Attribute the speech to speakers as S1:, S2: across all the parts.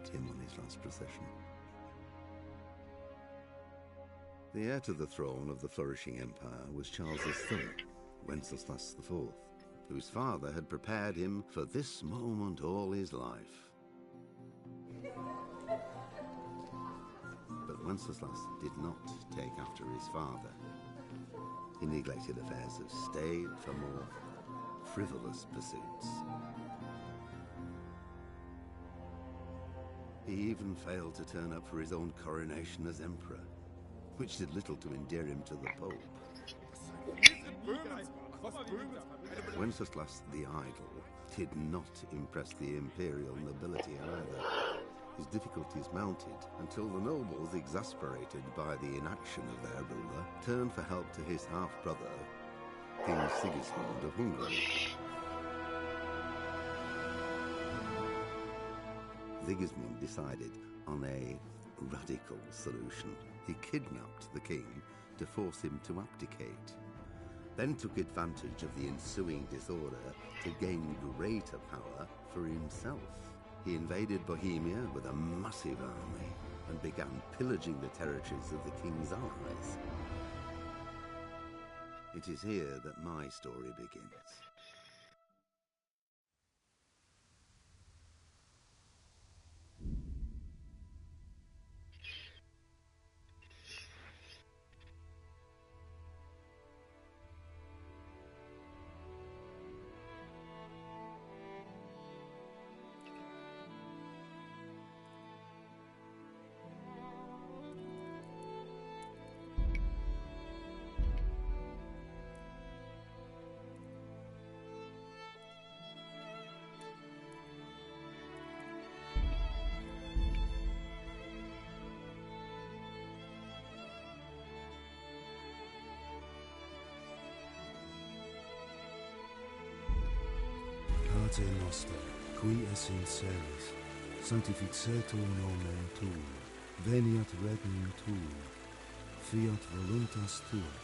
S1: meet him on his last procession. The heir to the throne of the flourishing empire was Charles's son, Wenceslas IV, whose father had prepared him for this moment all his life. But Wenceslas did not take after his father. He neglected affairs of state for more frivolous pursuits. He even failed to turn up for his own coronation as emperor, which did little to endear him to the Pope. Wenceslas the Idle did not impress the imperial nobility either. His difficulties mounted until the nobles, exasperated by the inaction of their ruler, turned for help to his half-brother, King Sigismund of Hungary. Sigismund decided on a radical solution. He kidnapped the king to force him to abdicate, then took advantage of the ensuing disorder to gain greater power for himself. He invaded Bohemia with a massive army and began pillaging the territories of the king's allies. It is here that my story begins.
S2: Pater noster, qui es in celis, sanctificetur nomen tuum, veniat regnum tuum, fiat voluntas tua,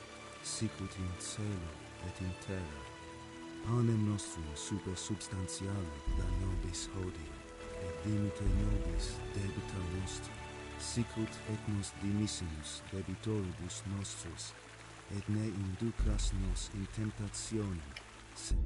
S2: sicut in cielo et in terra. Panem nostrum super substantialem da nobis hodie, et dimite nobis debita nostra, sicut et nos dimissimus debitoribus nostris, et ne inducas nos in tentationem, sed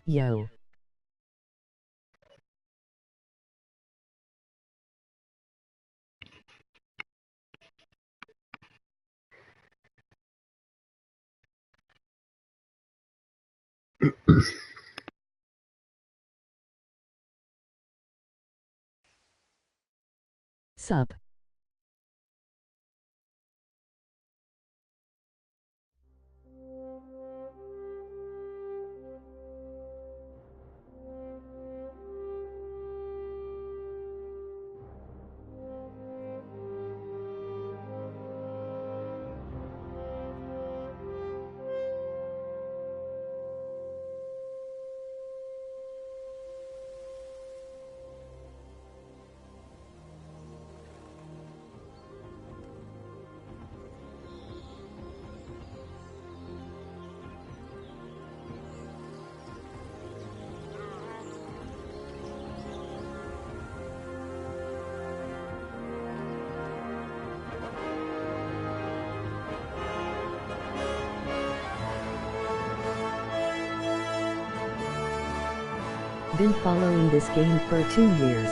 S3: Yo. Sub. Been following this game for 2 years.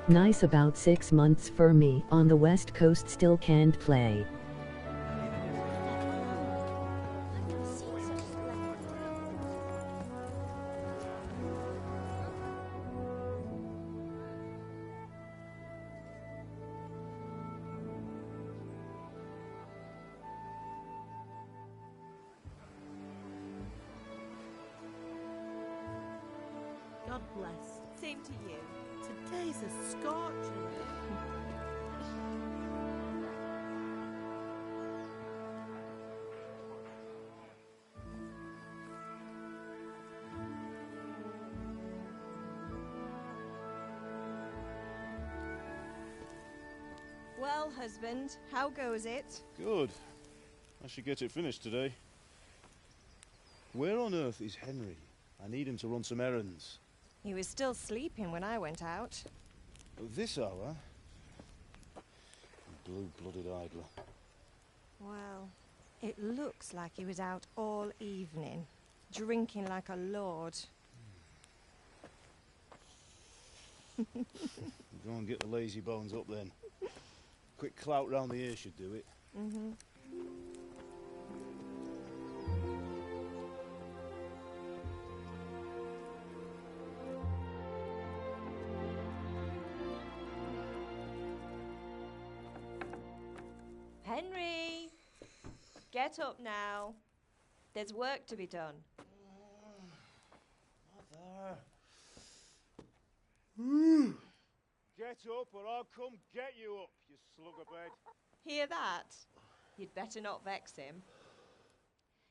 S3: Nice, about 6 months for me. On the West Coast still can't play.
S4: God bless. Same to you. Today's a scorcher.
S5: Well, husband, how goes it?
S6: Good. I should get it finished today. Where on earth is Henry? I need him to run some errands.
S5: He was still sleeping when I went out.
S6: At this hour? Blue-blooded idler.
S5: Well, it looks like he was out all evening, drinking like a lord.
S6: Go and get the lazy bones up then. Quick clout round the ear should do it.
S5: Mm-hmm. Henry! Get up now. There's work to be done.
S6: Mother! Get up or I'll come get you up, you slugabed.
S5: Hear that? You'd better not vex him.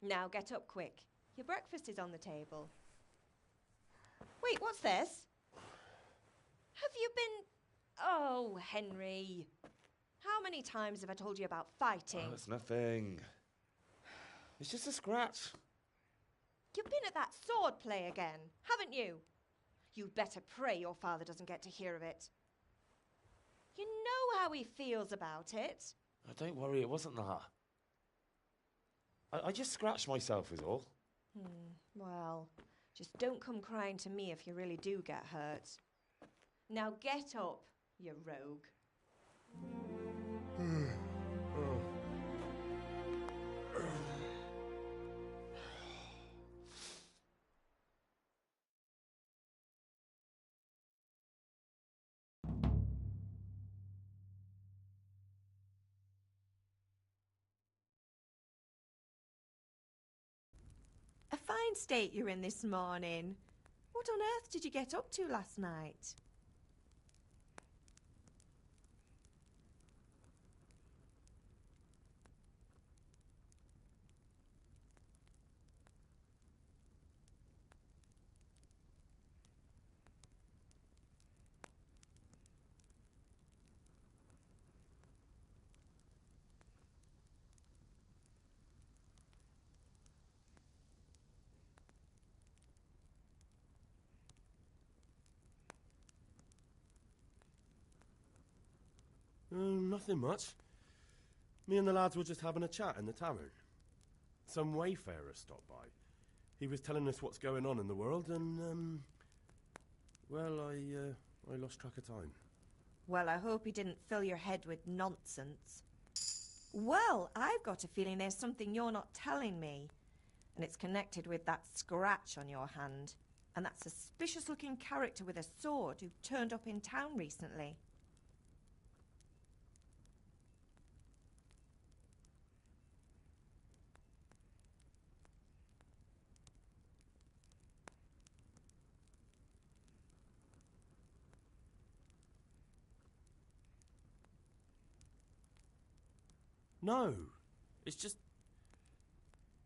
S5: Now get up quick. Your breakfast is on the table. Wait, what's this? Have you been... Oh, Henry. How many times have I told you about fighting?
S7: Oh, it's nothing. It's just a scratch.
S5: You've been at that sword play again, haven't you? You'd better pray your father doesn't get to hear of it. You know how he feels about it.
S7: Oh, don't worry, it wasn't that. I just scratched myself is all.
S5: Well, just don't come crying to me if you really do get hurt. Now get up, you rogue. A fine state you're in this morning. What on earth did you get up to last night?
S8: Nothing much. Me and the lads were just having a chat in the tavern. Some wayfarer stopped by. He was telling us what's going on in the world and, well, I lost track of time.
S5: Well, I hope he didn't fill your head with nonsense. Well, I've got a feeling there's something you're not telling me. And it's connected with that scratch on your hand. And that suspicious-looking character with a sword who turned up in town recently.
S8: No, it's just...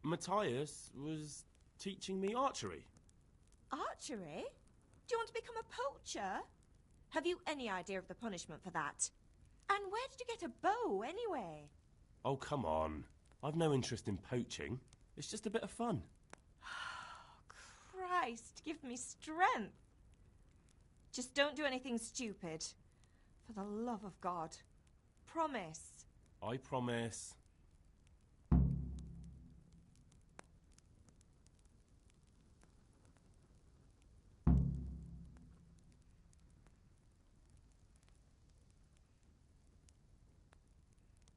S8: Matthias was teaching me archery.
S5: Archery? Do you want to become a poacher? Have you any idea of the punishment for that? And where did you get a bow, anyway?
S8: Oh, come on. I've no interest in poaching. It's just a bit of fun.
S5: Christ, give me strength. Just don't do anything stupid. For the love of God. Promise.
S8: I promise.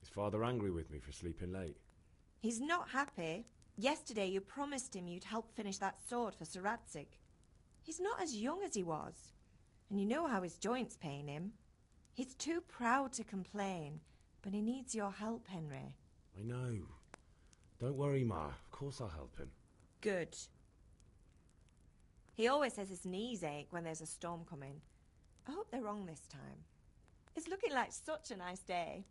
S7: Is Father angry with me for sleeping late?
S5: He's not happy. Yesterday you promised him you'd help finish that sword for Sir Radzig. He's not as young as he was, and you know how his joints pain him. He's too proud to complain, but he needs your help, Henry.
S7: I know. Don't worry, Ma. Of course I'll help him.
S5: Good. He always says his knees ache when there's a storm coming. I hope they're wrong this time. It's looking like such a nice day.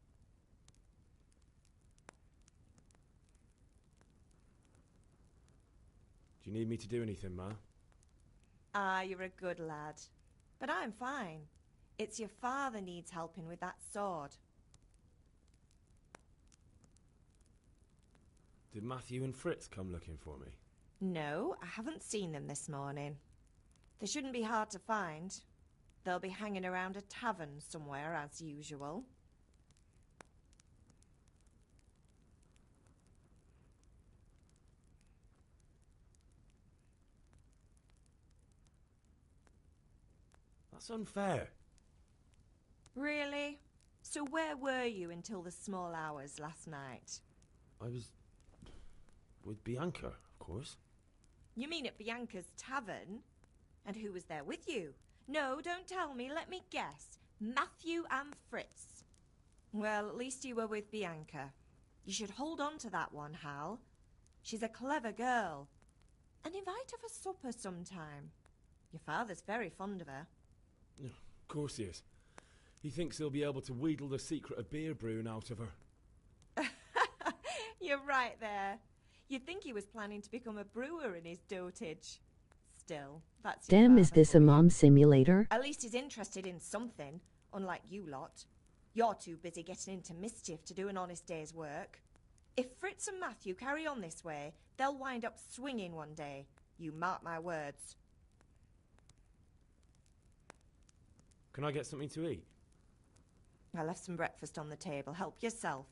S7: Do you need me to do anything, Ma?
S5: Ah, you're a good lad. But I'm fine. It's your father needs helping with that sword.
S7: Did Matthew and Fritz come looking for me?
S5: No, I haven't seen them this morning. They shouldn't be hard to find. They'll be hanging around a tavern somewhere, as usual.
S7: That's unfair.
S5: Really? So where were you until the small hours last night?
S7: I was... with Bianca, of course.
S5: You mean at Bianca's tavern? And who was there with you? No, don't tell me, let me guess. Matthew and Fritz. Well, at least you were with Bianca. You should hold on to that one, Hal. She's a clever girl. And invite her for supper sometime. Your father's very fond of her.
S7: Of course he is. He thinks he'll be able to wheedle the secret of beer brewing out of her.
S5: You're right there. You'd think he was planning to become a brewer in his dotage. Still, that's your
S3: Damn, is
S5: father
S3: this
S5: for
S3: a
S5: you.
S3: mom simulator?
S5: At least he's interested in something, unlike you lot. You're too busy getting into mischief to do an honest day's work. If Fritz and Matthew carry on this way, they'll wind up swinging one day. You mark my words.
S7: Can I get something to eat?
S5: I left some breakfast on the table. Help yourself.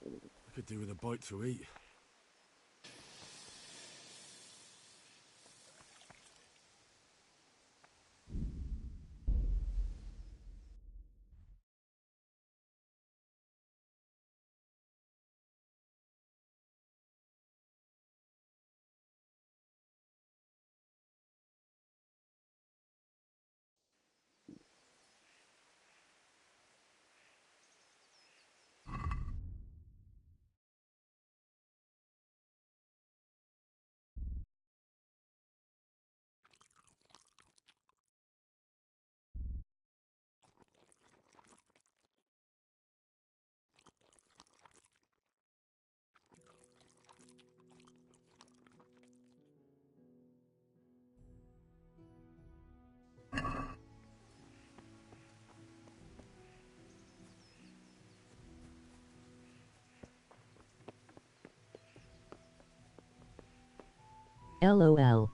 S8: I could do with a bite to eat.
S3: LOL.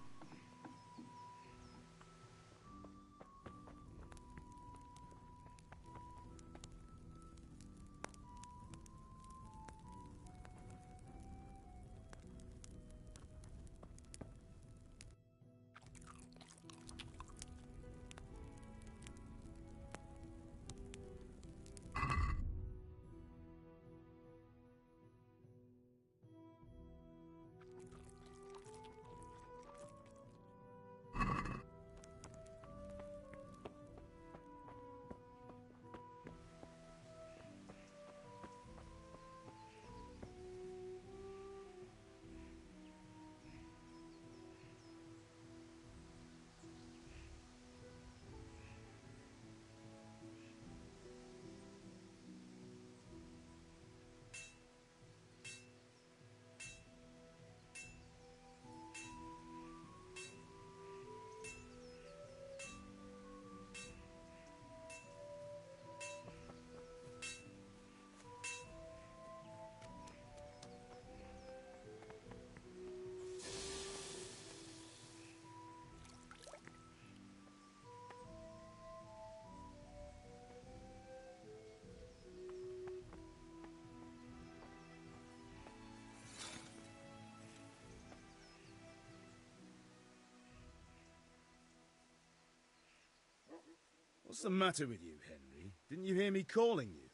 S6: What's the matter with you, Henry? Didn't you hear me calling you?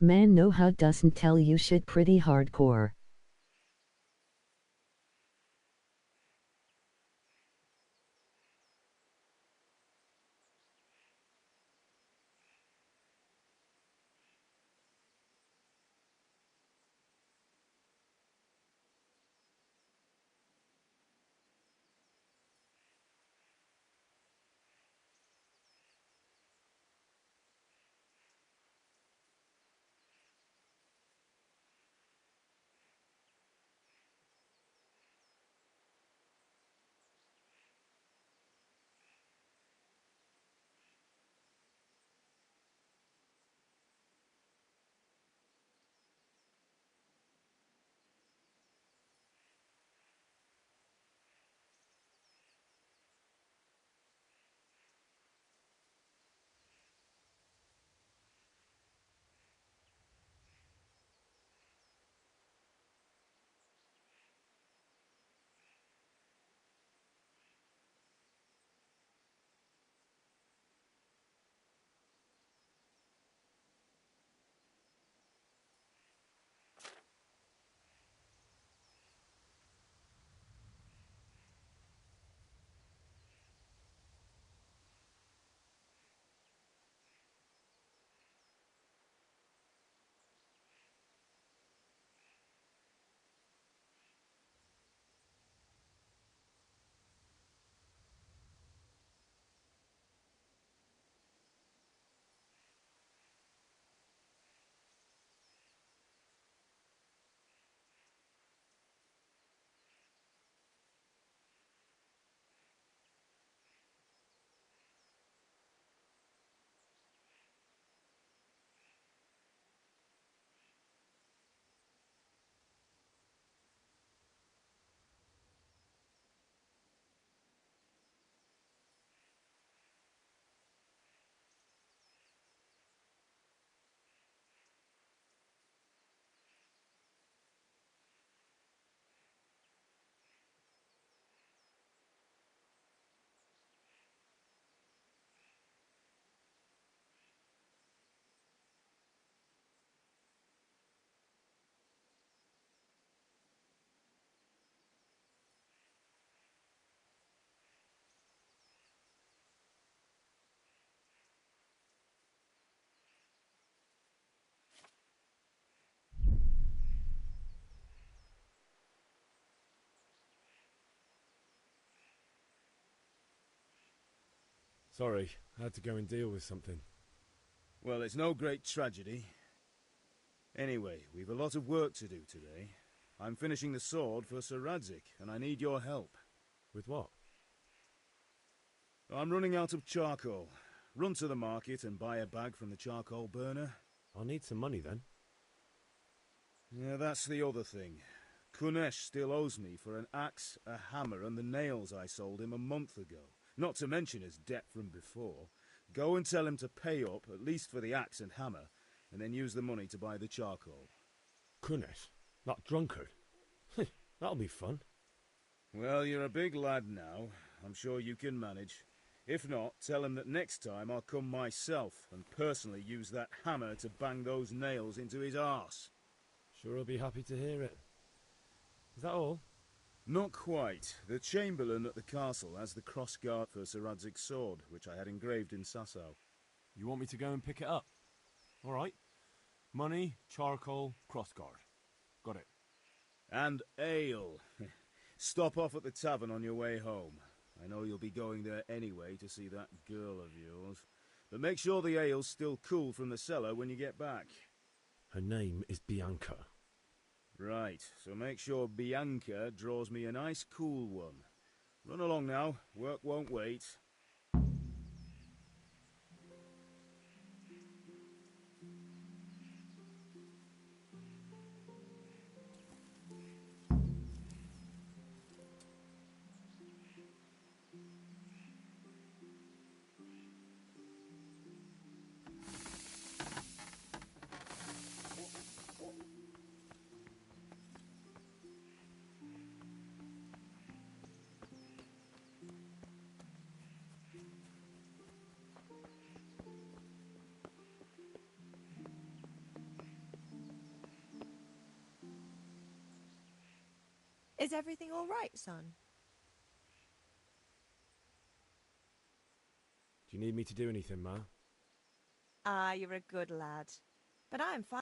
S3: Man know how doesn't tell you shit pretty hardcore.
S7: Sorry, I had to go and deal with something.
S6: Well, it's no great tragedy. Anyway, we've a lot of work to do today. I'm finishing the sword for Sir Radzig, and I need your help.
S7: With what?
S6: I'm running out of charcoal. Run to the market and buy a bag from the charcoal burner.
S7: I'll need some money then.
S6: Yeah, that's the other thing. Kunesh still owes me for an axe, a hammer, and the nails I sold him a month ago. Not to mention his debt from before. Go and tell him to pay up, at least for the axe and hammer, and then use the money to buy the charcoal.
S7: Kunesh? That drunkard? That'll be fun.
S6: Well, you're a big lad now. I'm sure you can manage. If not, tell him that next time I'll come myself and personally use that hammer to bang those nails into his arse.
S7: Sure he'll be happy to hear it. Is that all?
S6: Not quite. The Chamberlain at the castle has the cross-guard for Sir Radzig's sword, which I had engraved in Sasau.
S8: You want me to go and pick it up? All right. Money, charcoal, crossguard. Got it.
S6: And ale. Stop off at the tavern on your way home. I know you'll be going there anyway to see that girl of yours. But make sure the ale's still cool from the cellar when you get back.
S7: Her name is Bianca.
S6: Right, so make sure Bianca draws me a nice cool one. Run along now, work won't wait.
S4: Is everything all right, son?
S7: Do you need me to do anything, Ma?
S4: Ah, you're a good lad. But I'm fine.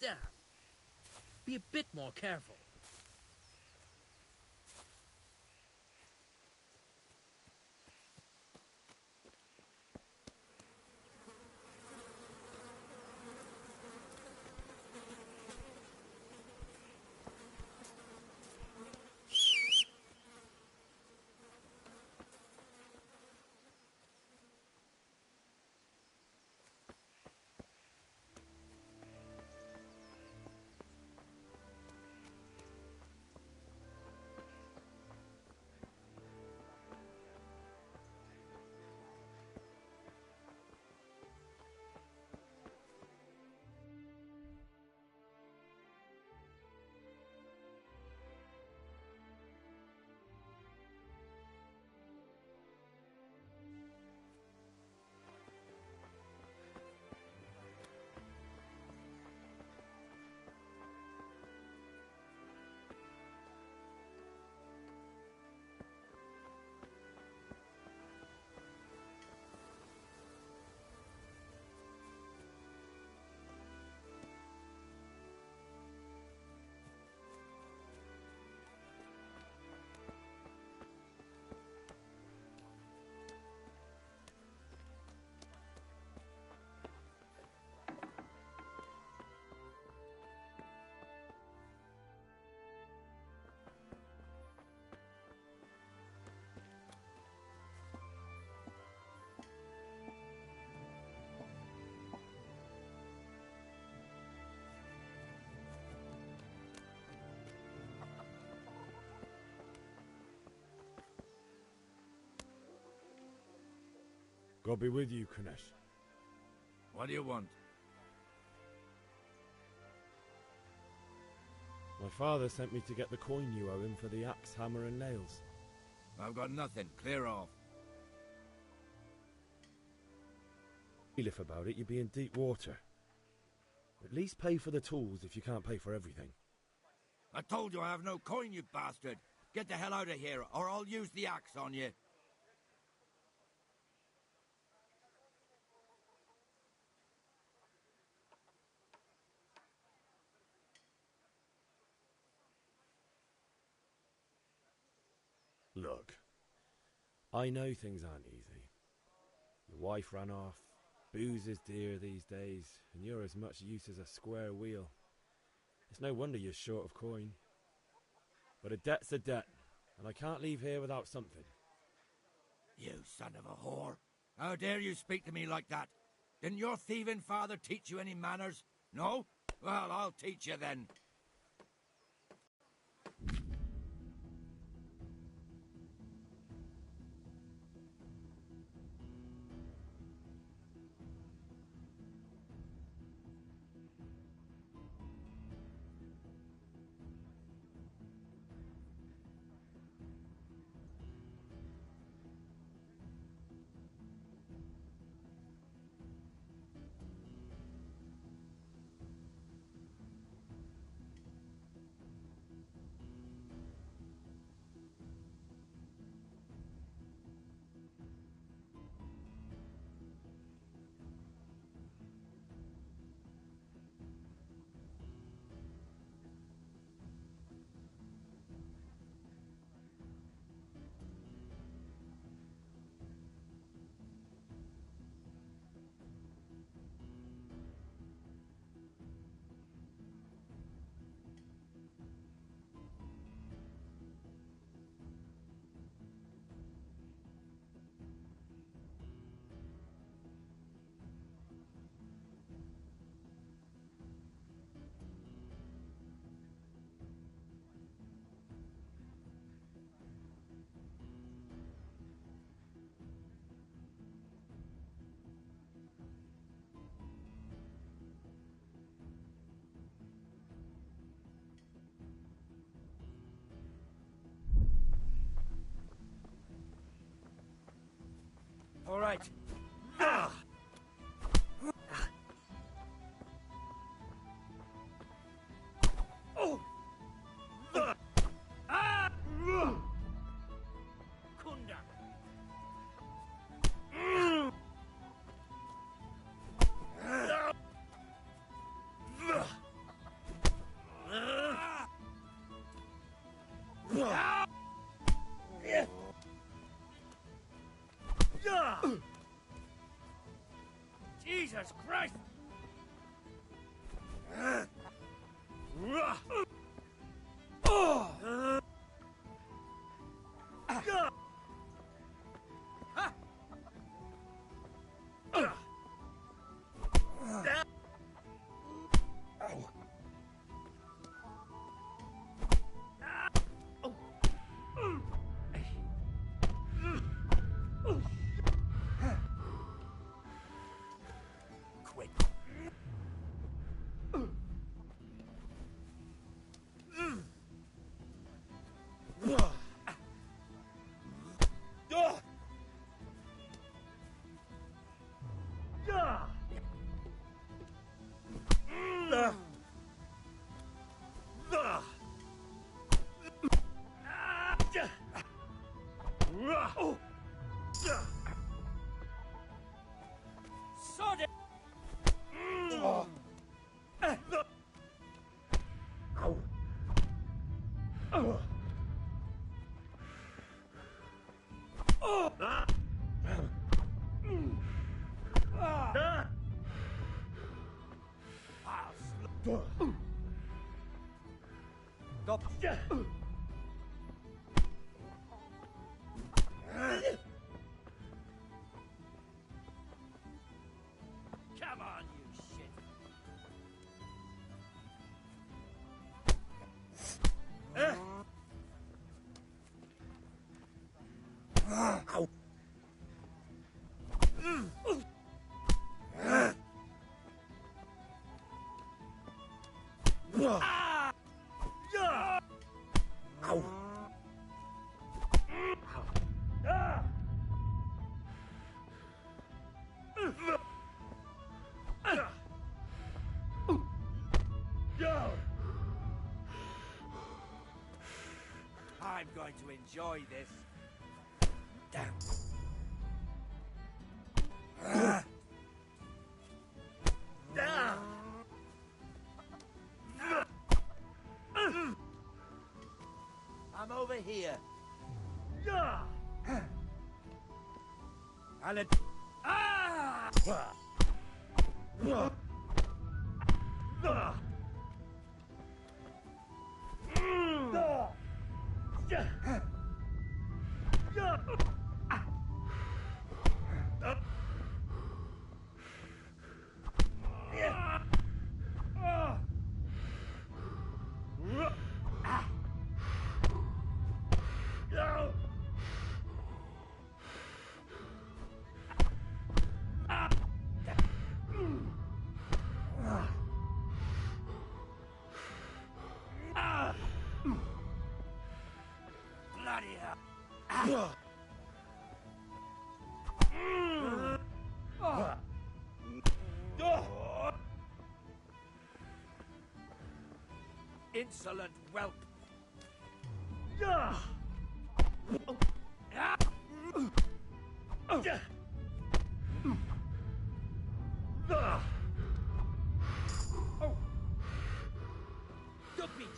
S9: Damn. Be a bit more careful.
S7: God be with you, Kunesh.
S9: What do you want?
S7: My father sent me to get the coin you owe him for the axe, hammer and nails.
S9: I've got nothing. Clear off.
S7: If about it, you'd be in deep water. At least pay for the tools if you can't pay for everything.
S9: I told you I have no coin, you bastard.
S10: Get the hell out of here, or I'll use the axe on you.
S7: Look, I know things aren't easy. Your wife ran off, booze is dear these days, and you're as much use as a square wheel. It's no wonder you're short of coin. But a debt's a debt, and I can't leave here without something.
S10: You son of a whore. How dare you speak to me like that? Didn't your thieving father teach you any manners? No? Well, I'll teach you then. All right. Oh! Kunda! Jesus Christ! Stop. Come on, you shit. Ow. I'm going going to enjoy this. Damn. I'm over here. Alan. Bloody hell. Insolent whelp. Duckbeat.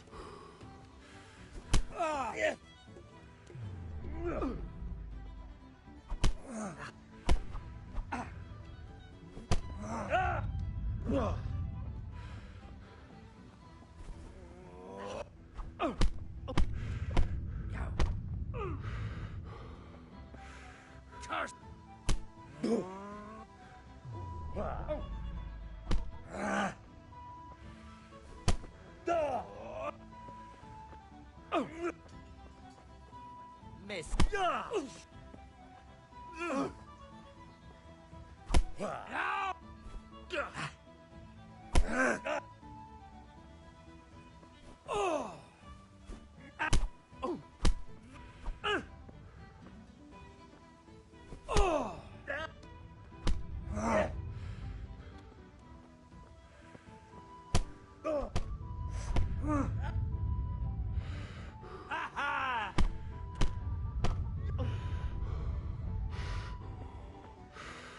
S10: Curse. Miss.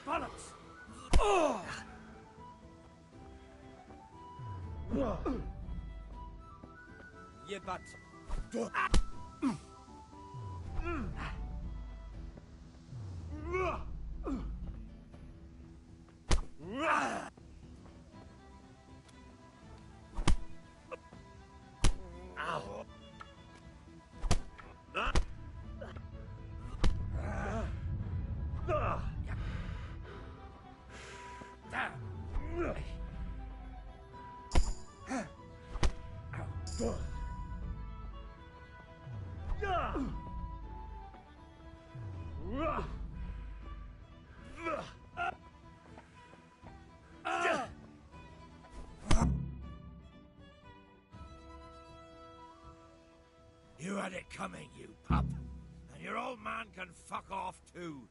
S10: Bollocks! Yeah, but... You had it coming, you pup. And your old man can fuck off too.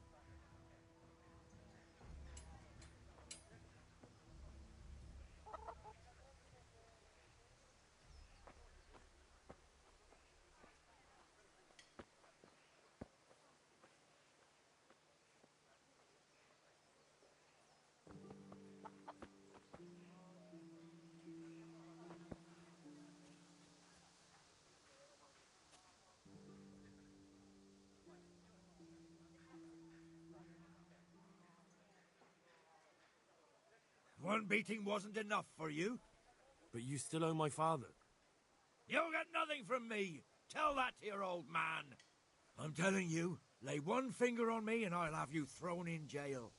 S10: One beating wasn't enough for you?
S8: But you still owe my father.
S10: You'll get nothing from me. Tell that to your old man. I'm telling you, lay one finger on me and I'll have you thrown in jail.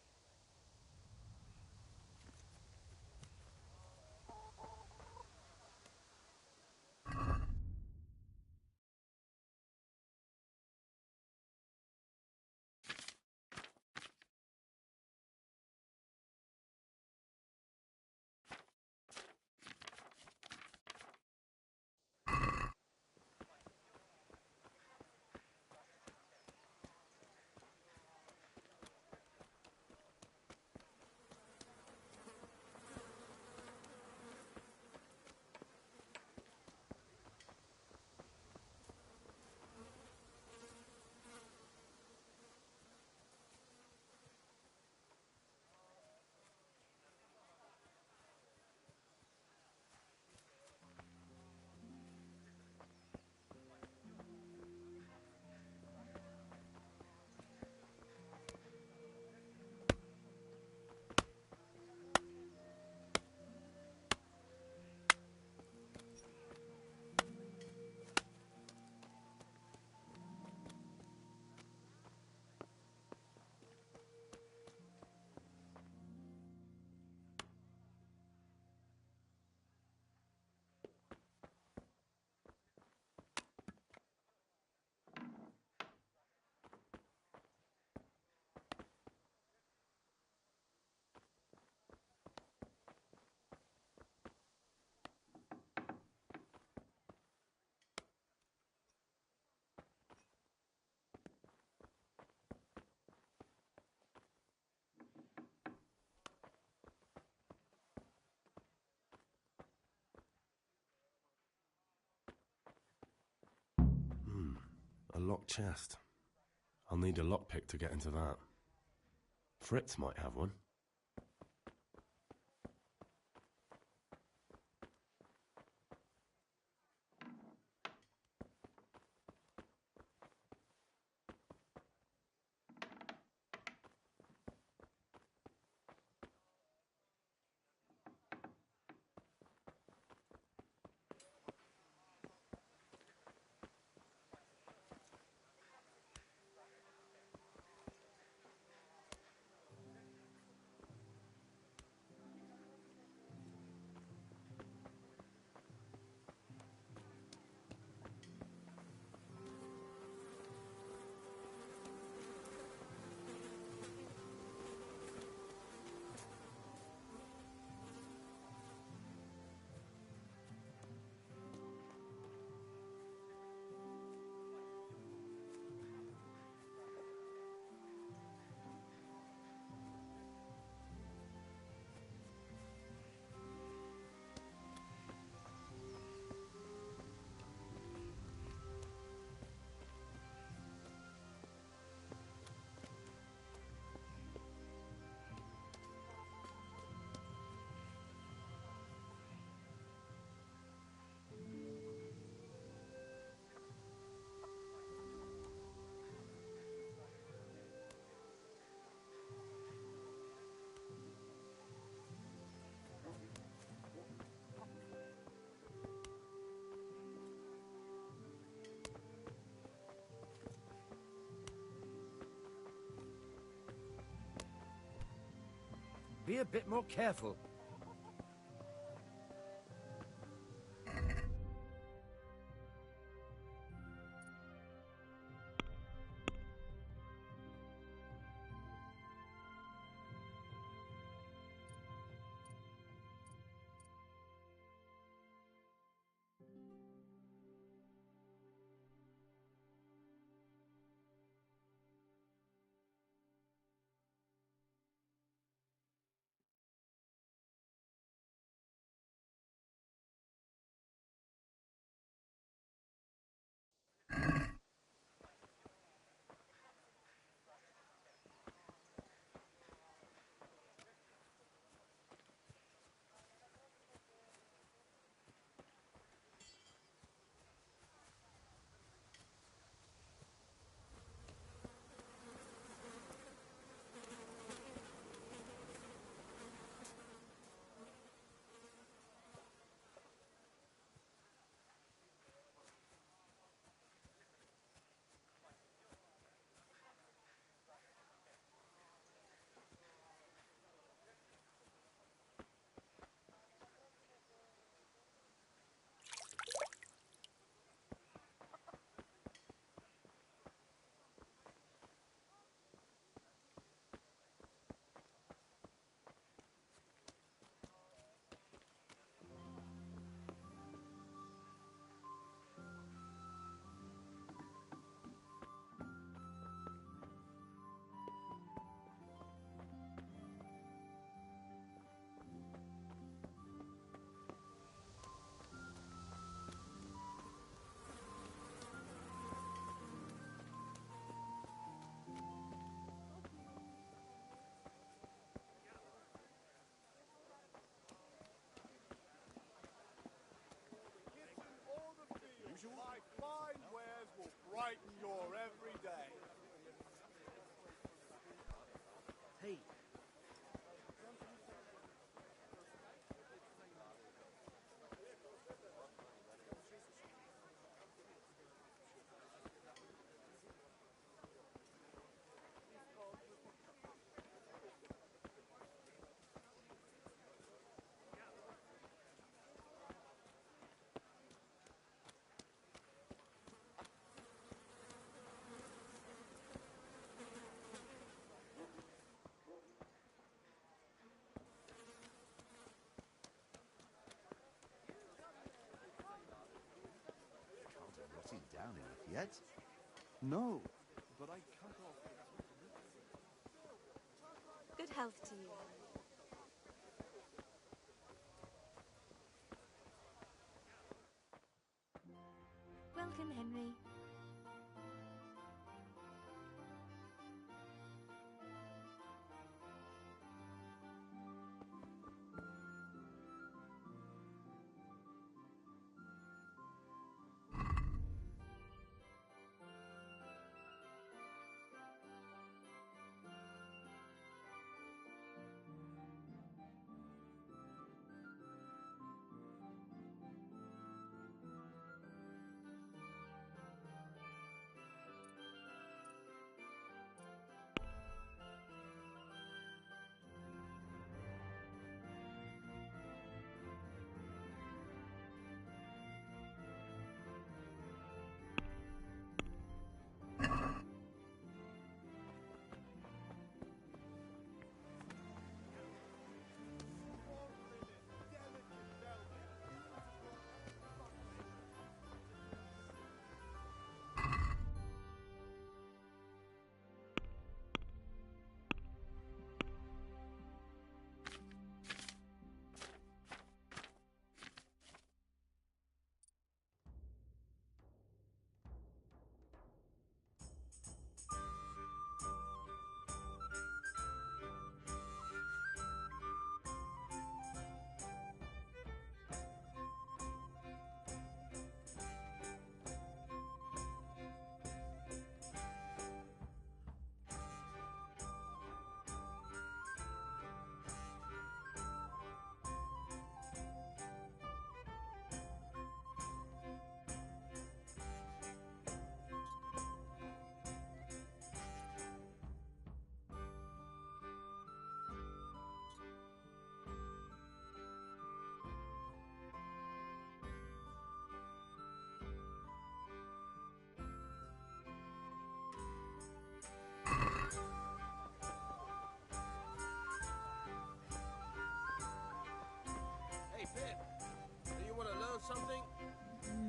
S8: A locked chest. I'll need a lockpick to get into that. Fritz might have one.
S10: Be a bit more careful.
S11: My fine wares will brighten your every day.
S9: Hey,
S1: Rotting down enough yet? No, but I cut off.
S12: Good health to you. Welcome, Henry.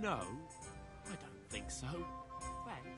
S13: No, I don't think so. Thanks.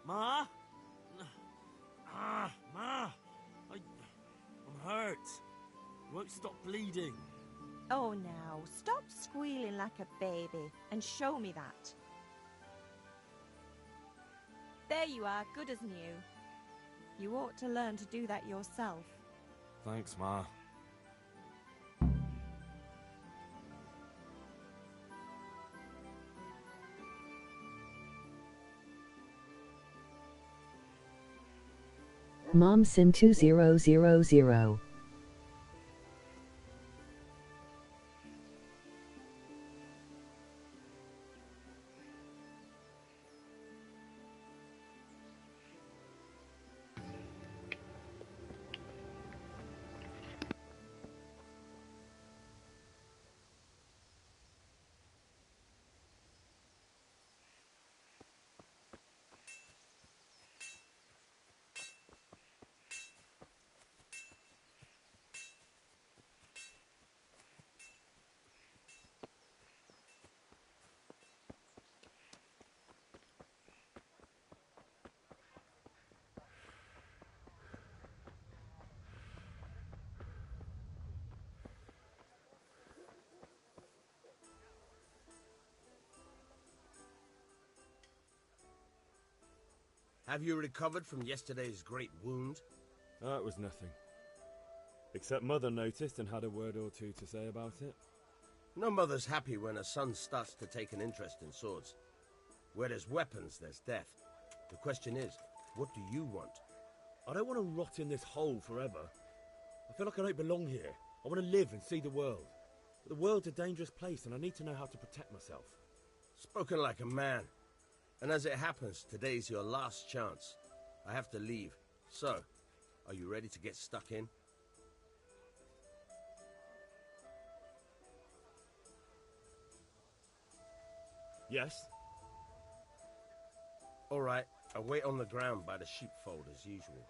S13: Ma? Ma! I'm hurt. Won't stop bleeding.
S5: Oh, now, stop squealing like a baby and show me that. There you are, good as new. You ought to learn to do that yourself.
S8: Thanks, Ma.
S3: Mom Sim 2000.
S14: Have you recovered from yesterday's great wound?
S7: That was nothing. Except Mother noticed and had a word or two to say about it.
S14: No mother's happy when a son starts to take an interest in swords. Where there's weapons, there's death. The question is, what do you want?
S7: I don't want to rot in this hole forever. I feel like I don't belong here. I want to live and see the world. But the world's a dangerous place and I need to know how to protect myself.
S14: Spoken like a man. And as it happens, today's your last chance. I have to leave. So, are you ready to get stuck in?
S7: Yes.
S14: All right, I'll wait on the ground by the sheepfold as usual.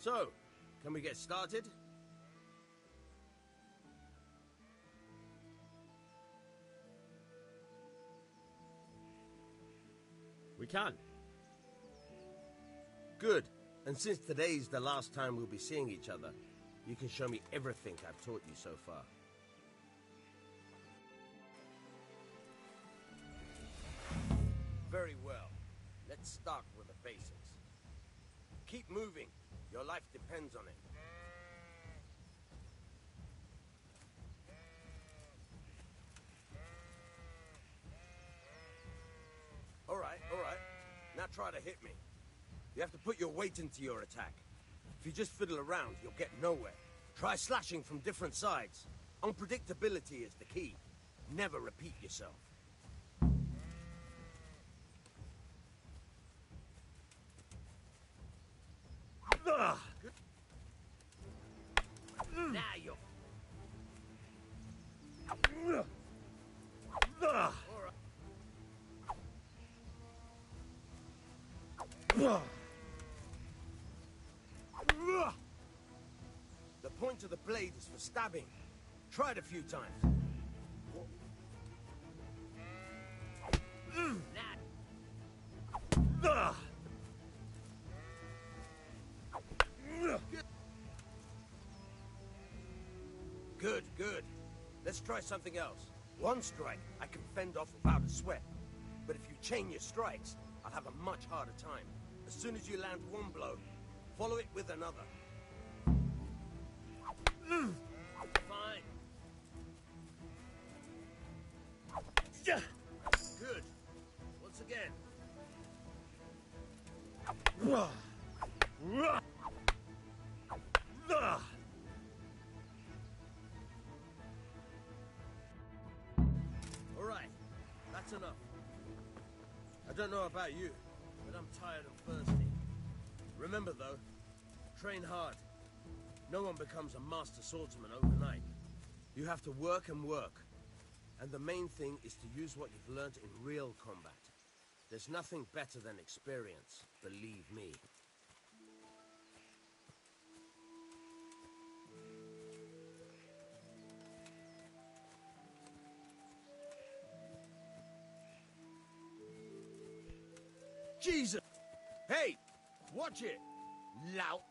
S14: So, can we get started?
S7: We can.
S14: Good. And since today's the last time we'll be seeing each other, you can show me everything I've taught you so far. Very well. Let's start with the basics. Keep moving. Your life depends on it. All right. Now try to hit me. You have to put your weight into your attack. If you just fiddle around, you'll get nowhere. Try slashing from different sides. Unpredictability is the key. Never repeat yourself. Now you're... The point of the blade is for stabbing. Try it a few times. Good. Let's try something else. One strike, I can fend off without a sweat. But if you chain your strikes, I'll have a much harder time. As soon as you land one blow, follow it with another. Fine. Good. Once again. All right. That's enough. I don't know about you, but I'm tired and thirsty. Remember, though, train hard. No one becomes a master swordsman overnight. You have to work and work. And the main thing is to use what you've learned in real combat. There's nothing better than experience, believe me. Jesus! Hey! Watch it! Lout!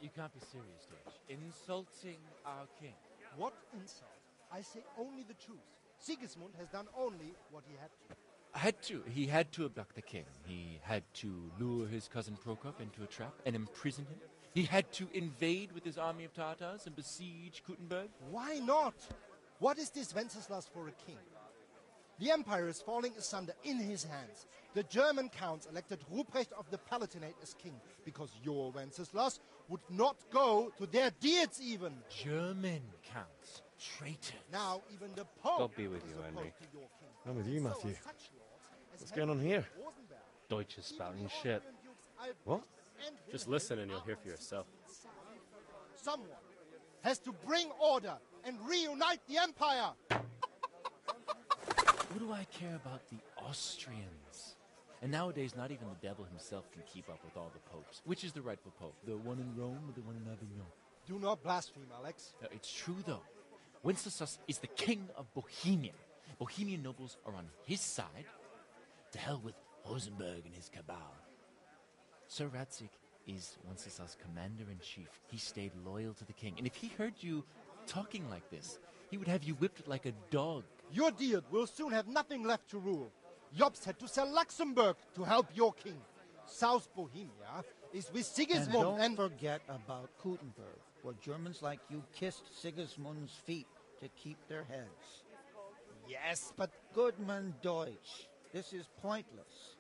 S15: You can't be serious, Deutsch. Insulting our king.
S16: What insult? I say only the truth. Sigismund has done only what he had to.
S15: He had to abduct the king. He had to lure his cousin Prokop into a trap and imprison him. He had to invade with his army of Tatars and besiege Kuttenberg.
S16: Why not? What is this Wenceslas for a king? The empire is falling asunder in his hands. The German counts elected Ruprecht of the Palatinate as king because your Wenceslas would not go to their deeds even.
S15: German counts. Traitors.
S16: Now even the Pope
S17: God be with you, Henry.
S6: I'm with you, Matthew. What's going on here?
S17: Deutsch is spouting shit.
S6: What?
S17: Just listen and you'll hear for yourself.
S16: Someone has to bring order and reunite the empire.
S15: What do I care about the Austrians? And nowadays, not even the devil himself can keep up with all the popes. Which is the rightful pope? The one in Rome or the one in Avignon?
S16: Do not blaspheme, Alex.
S15: It's true, though. Wenceslas is the king of Bohemia. Bohemian nobles are on his side. To hell with Rosenberg and his cabal. Sir Radzig is Wenceslas' commander-in-chief. He stayed loyal to the king. And if he heard you talking like this, he would have you whipped like a dog.
S16: Your deed will soon have nothing left to rule. Jobst had to sell Luxembourg to help your king. South Bohemia is with Sigismund
S18: and don't forget about Kuttenberg, where Germans like you kissed Sigismund's feet to keep their heads.
S16: Yes, but...
S18: Goodman Deutsch, this is pointless.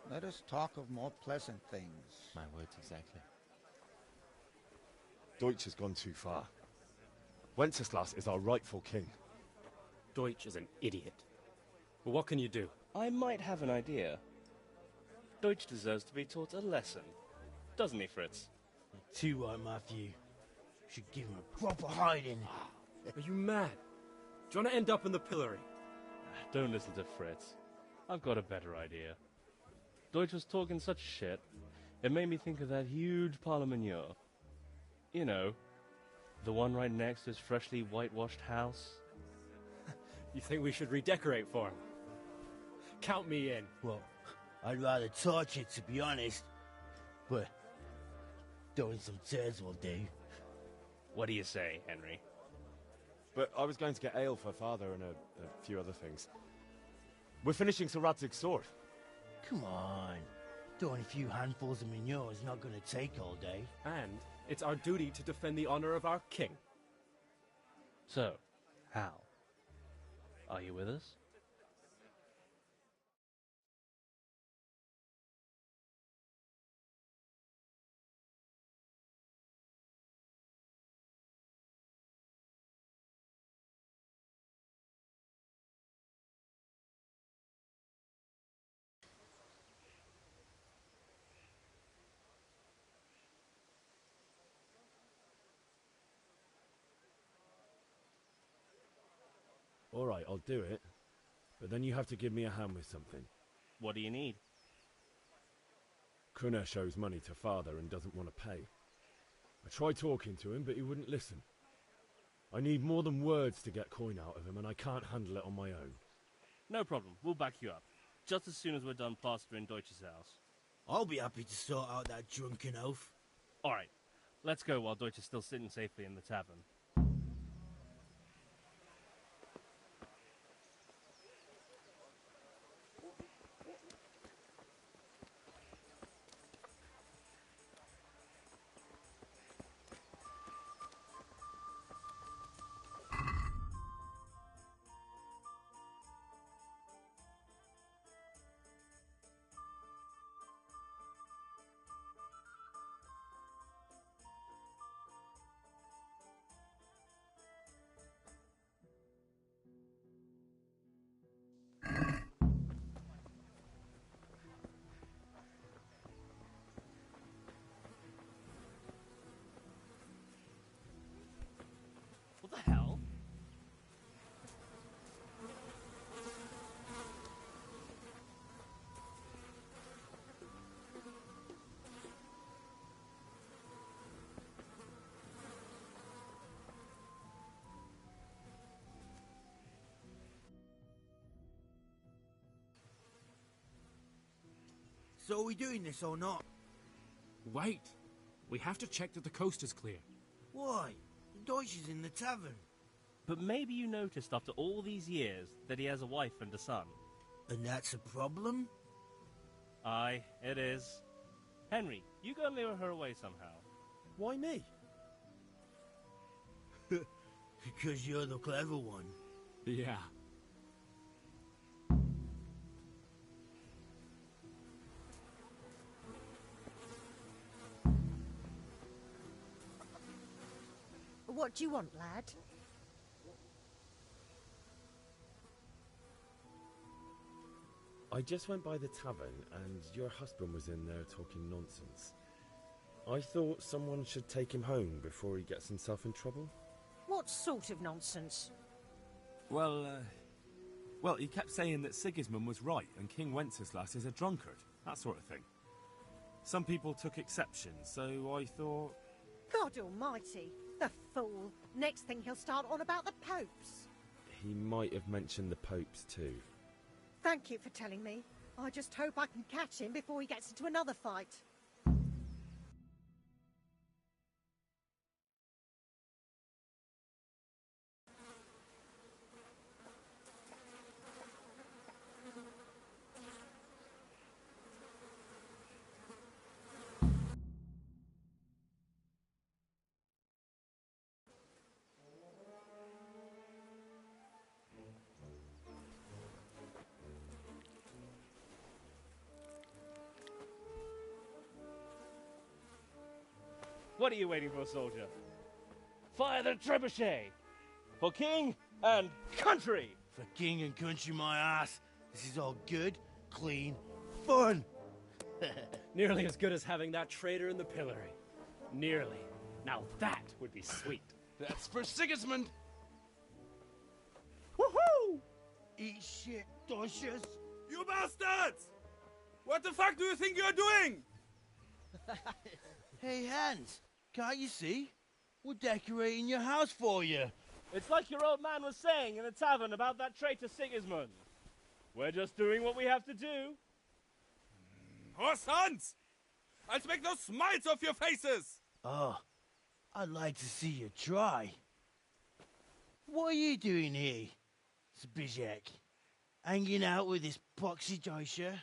S18: Let us talk of more pleasant things.
S15: My words exactly.
S6: Deutsch has gone too far. Wenceslas is our rightful king.
S17: Deutsch is an idiot. But what can you do? I might have an idea. Deutsch deserves to be taught a lesson. Doesn't he, Fritz?
S9: Too right, Matthew. Should give him a proper hiding.
S17: Are you mad? Do you want to end up in the pillory? Don't listen to Fritz. I've got a better idea. Deutsch was talking such shit, it made me think of that huge parliament. You know, the one right next to his freshly whitewashed house. You think we should redecorate for him? Count me in.
S9: Well, I'd rather torch it, to be honest. But throwing some tears will do.
S17: What do you say, Henry?
S6: But I was going to get ale for father and a few other things. We're finishing Sir Radzig's sword.
S9: Come on. Throwing a few handfuls of manure is not going to take all day.
S17: And it's our duty to defend the honor of our king. So, Hal, are you with us?
S7: All right, I'll do it. But then you have to give me a hand with something.
S17: What do you need?
S7: Kunesh owes money to father and doesn't want to pay. I tried talking to him, but he wouldn't listen. I need more than words to get coin out of him, and I can't handle it on my own.
S17: No problem. We'll back you up. Just as soon as we're done plastering Deutsch's house.
S9: I'll be happy to sort out that drunken oaf.
S17: All right. Let's go while Deutsch is still sitting safely in the tavern. What the hell?
S9: So are we doing this or not?
S8: Wait.
S13: We have to check that the coast is clear.
S9: Why? Deutsch is in the tavern.
S17: But maybe you noticed after all these years that he has a wife and a son.
S9: And that's a problem?
S17: Aye, it is. Henry, you go and lure her away somehow.
S8: Why me?
S9: Because you're the clever one.
S13: Yeah.
S4: What do you want, lad?
S7: I just went by the tavern and your husband was in there talking nonsense. I thought someone should take him home before he gets himself in trouble.
S4: What sort of nonsense?
S13: Well, he kept saying that Sigismund was right and King Wenceslas is a drunkard, that sort of thing. Some people took exception, so I thought...
S4: God almighty, the fool. Next thing he'll start on about the popes.
S7: He might have mentioned the popes too.
S4: Thank you for telling me. I just hope I can catch him before he gets into another fight.
S17: What are you waiting for, soldier? Fire the trebuchet! For king and country!
S9: For king and country, my ass. This is all good, clean, fun.
S19: Nearly as good as having that traitor in the pillory. Nearly. Now that would be sweet.
S10: That's for Sigismund!
S9: Woohoo! Eat shit, Deutsches.
S10: You bastards! What the fuck do you think you're doing?
S9: Hey, Hans, can't you see? We're decorating your house for you.
S17: It's like your old man was saying in the tavern about that traitor Sigismund. We're just doing what we have to do.
S10: Oh, sons! I'll make those smiles off your faces!
S9: Oh, I'd like to see you try. What are you doing here, Zbigniew? Hanging out with this poxy Deutscher?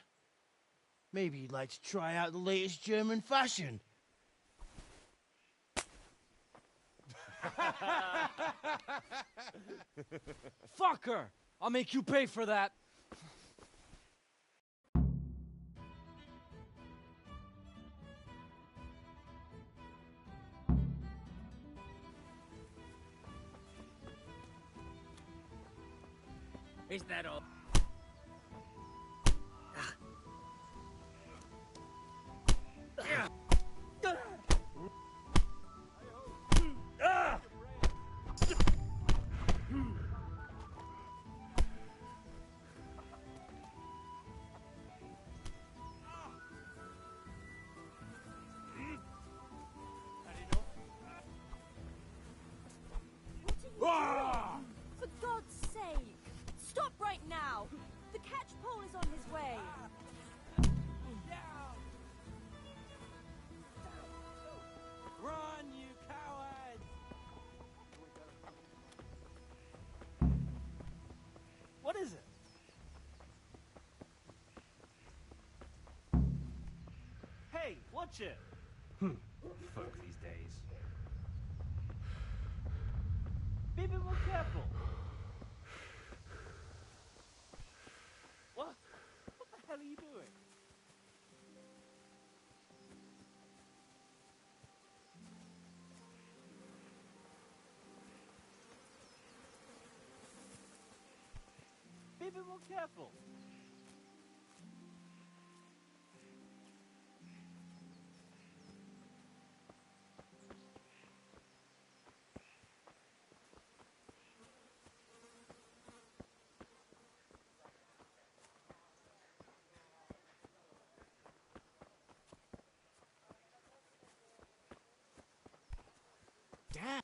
S9: Maybe you'd like to try out the latest German fashion.
S19: Fucker! I'll make you pay for that.
S10: Is that all?
S12: For God's sake! Stop right now! The catchpole is on his way!
S19: Run, you cowards!
S17: What is it? Hey, watch it!
S19: Folk these days.
S17: Be a bit more careful. What? What the hell are you doing? Be a bit more careful.
S13: Dad!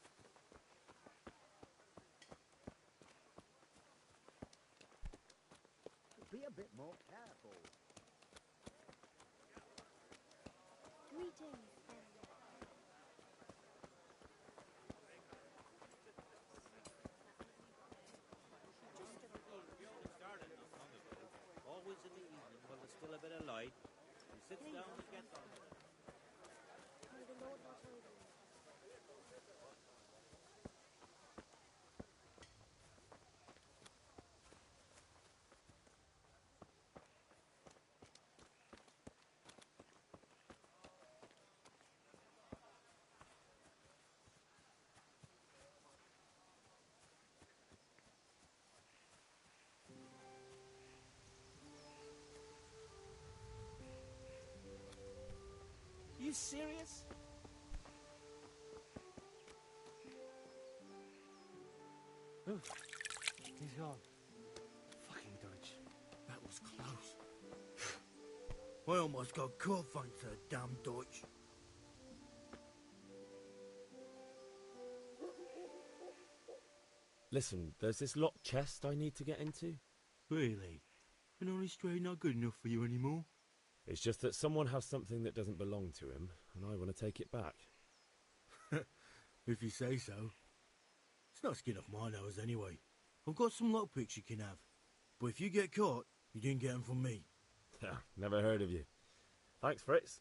S20: Be a bit more careful.
S12: Greetings,
S14: sits down and gets on with it.
S9: Are you serious? Oh, he's gone. Fucking Deutsch.
S14: That was close. I almost got caught thanks to that damn Deutsch.
S7: Listen, there's this locked chest I need to get into.
S14: Really? And Honest Trade not good enough for you anymore?
S7: It's just that someone has something that doesn't belong to him, and I want to take it back.
S14: If you say so. It's not skin off my nose anyway. I've got some lockpicks you can have. But if you get caught, you didn't get them from me.
S7: Never heard of you. Thanks, Fritz.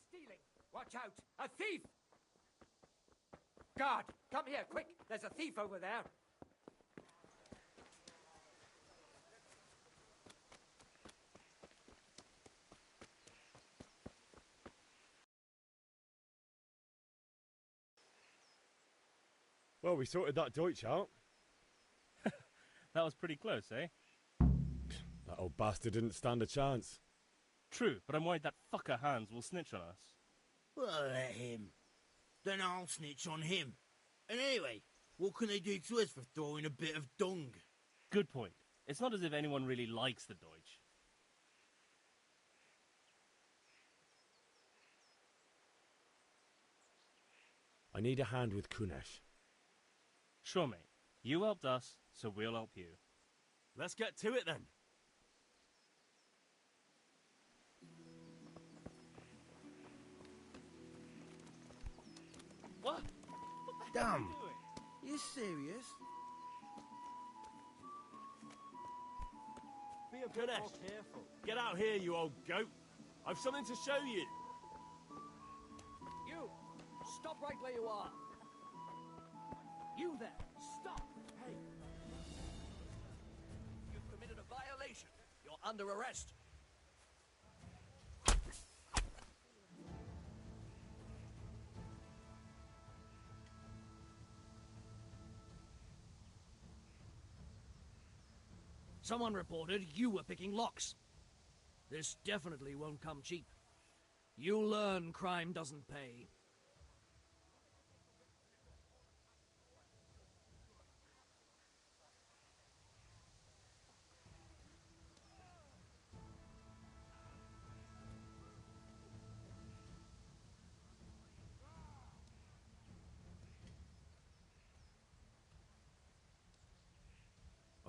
S10: Stealing! Watch out! A thief! Guard! Come here, quick! There's a thief over there!
S7: Well, we sorted that Deutsch out.
S17: That was pretty close, eh?
S7: That old bastard didn't stand a chance.
S17: True, but I'm worried that fucker Hans will snitch on us.
S14: Well, let him. Then I'll snitch on him. And anyway, what can they do to us for throwing a bit of dung?
S17: Good point. It's not as if anyone really likes the Deutsch.
S7: I need a hand with Kunesh.
S17: Sure, mate. You helped us, so we'll help you.
S8: Let's get to it then.
S9: What?
S14: Damn. You serious?
S9: Be a bit more careful.
S8: Get out here, you old goat. I've something to show you.
S21: You! Stop right where you are! You there! Stop! Hey! You've committed a violation. You're under arrest. Someone reported you were picking locks. This definitely won't come cheap. You'll learn crime doesn't pay.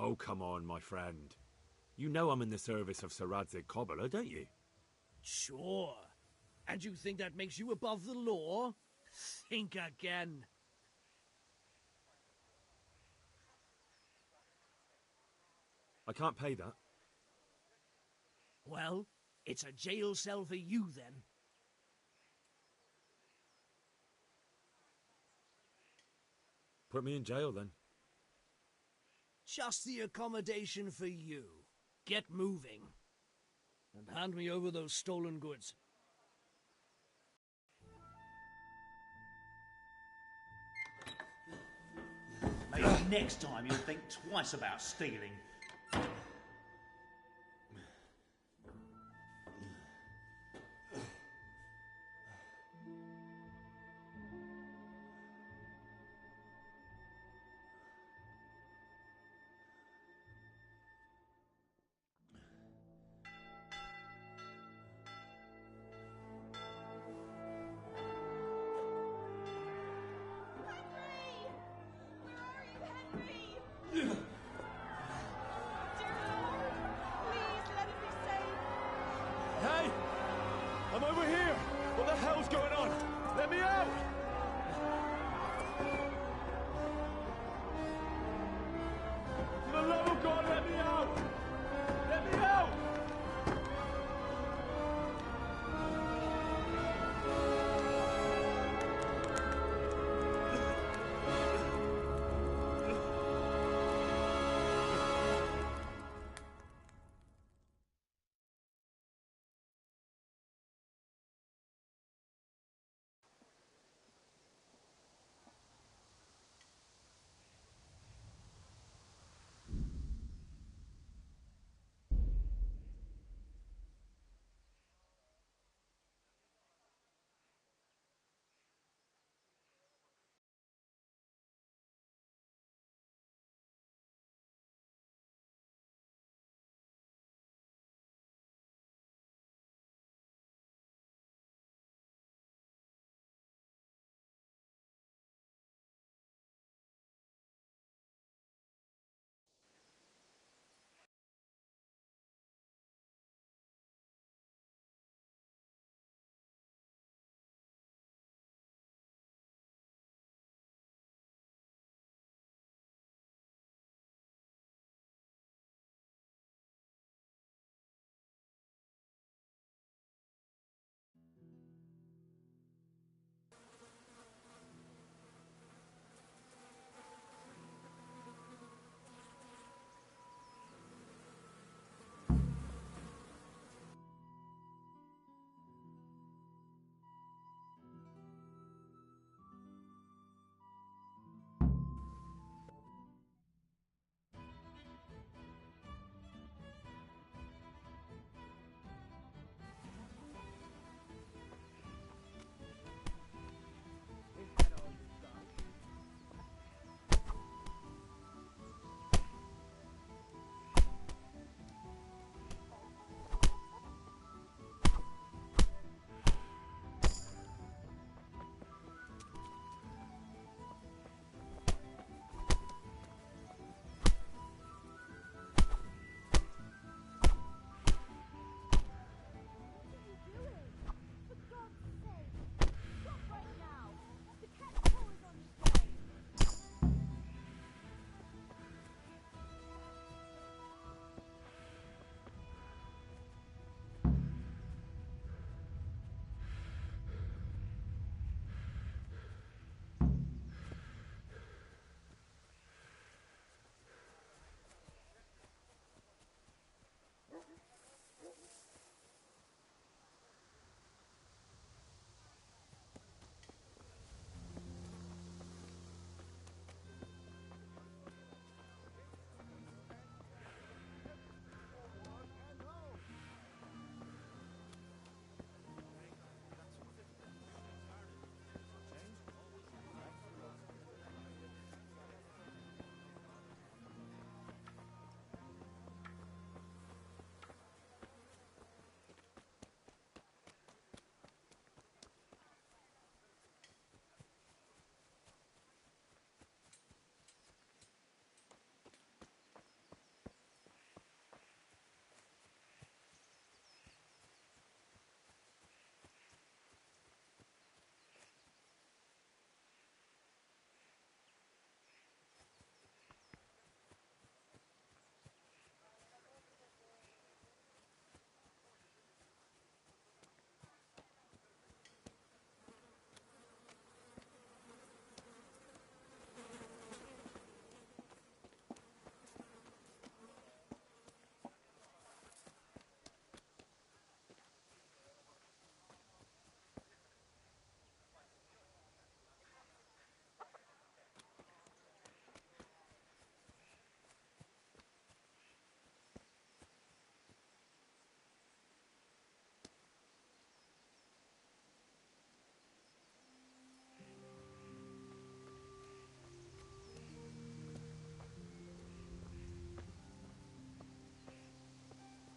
S7: Oh, come on, my friend. You know I'm in the service of Sir Radzig Cobbler, don't you?
S21: Sure. And you think that makes you above the law? Think again.
S7: I can't pay that.
S21: Well, it's a jail cell for you, then.
S7: Put me in jail, then.
S21: Just the accommodation for you. Get moving. And hand me over those stolen goods.
S2: Maybe next time you'll think twice about stealing.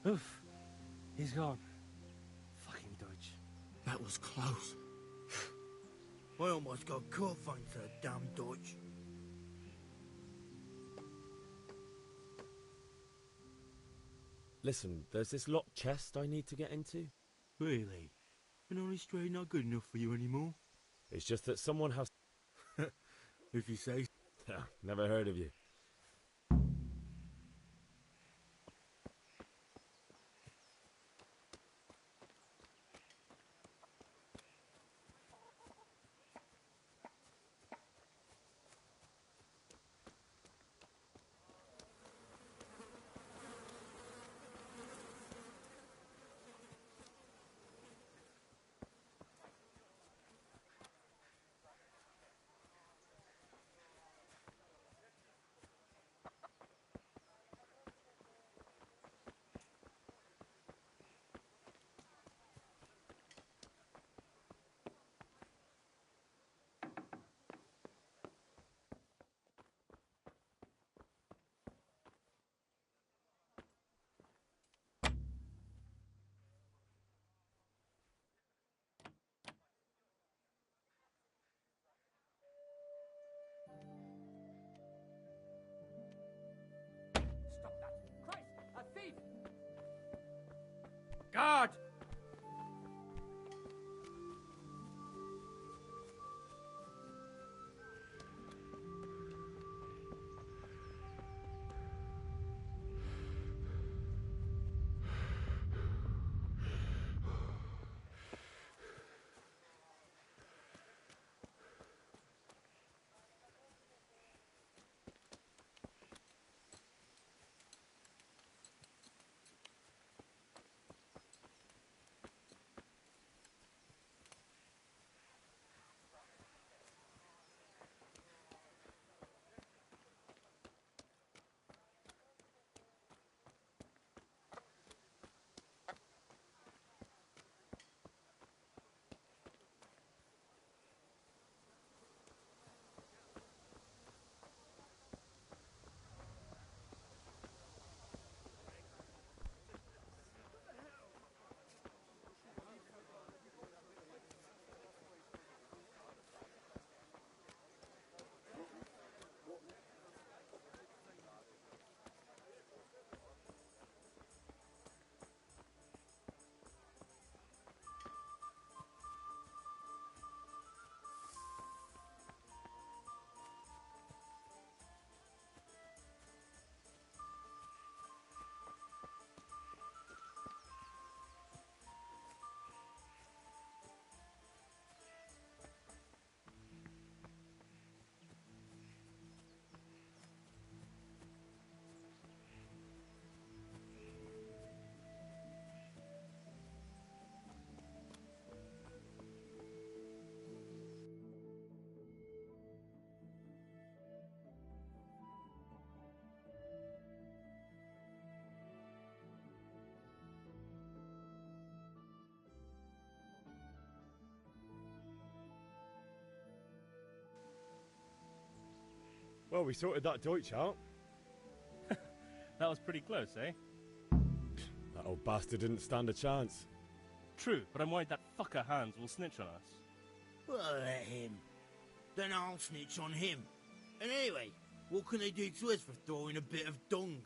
S17: Oof. He's gone. Fucking Deutsch.
S9: That was close. I almost got caught thanks to that damn Deutsch.
S7: Listen, there's this locked chest I need to get into.
S9: Really? And only straight not good enough for you anymore?
S7: It's just that someone has...
S9: If you say
S7: so. Never heard of you.
S10: Stop that! Christ! A thief!
S17: Guard!
S7: Well, we sorted that Deutsch out.
S17: That was pretty close, eh?
S7: That old bastard didn't stand a chance.
S17: True, but I'm worried that fucker Hans will snitch on us.
S9: Well, let him. Then I'll snitch on him. And anyway, what can they do to us for throwing a bit of dung?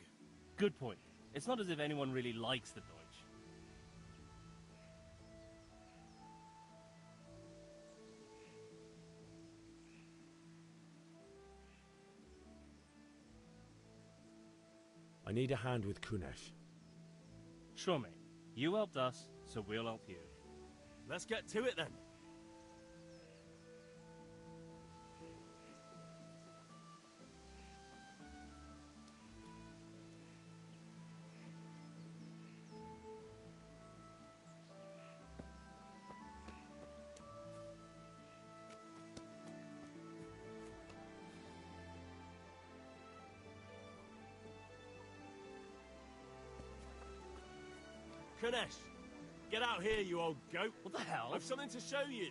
S17: Good point. It's not as if anyone really likes the Deutsch.
S7: I need a hand with Kunesh.
S17: Sure, mate. You helped us, so we'll help you.
S8: Let's get to it then. Kunesh, get out here, you old goat.
S17: What the hell?
S8: I've something to show you.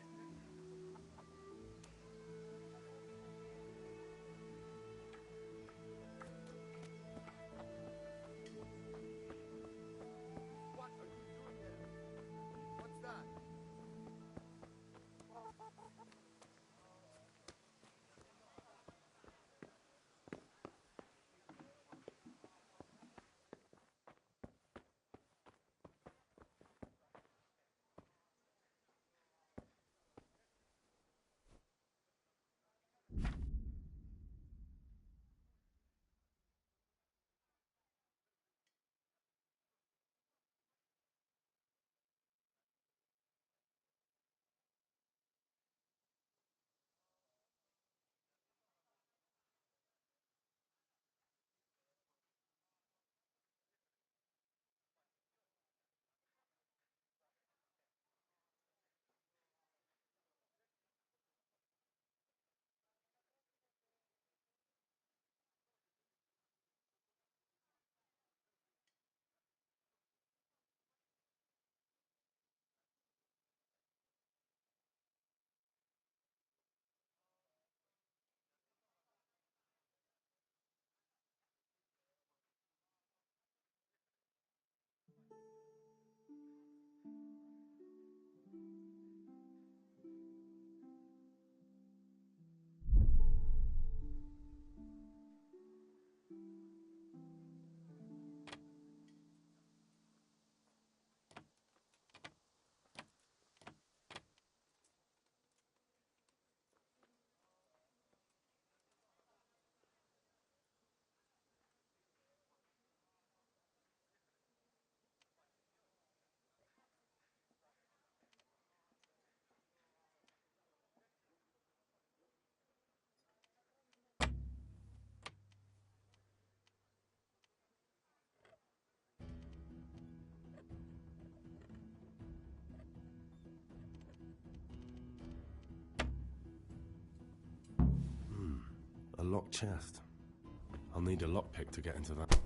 S8: A locked chest. I'll need a lockpick to get into that.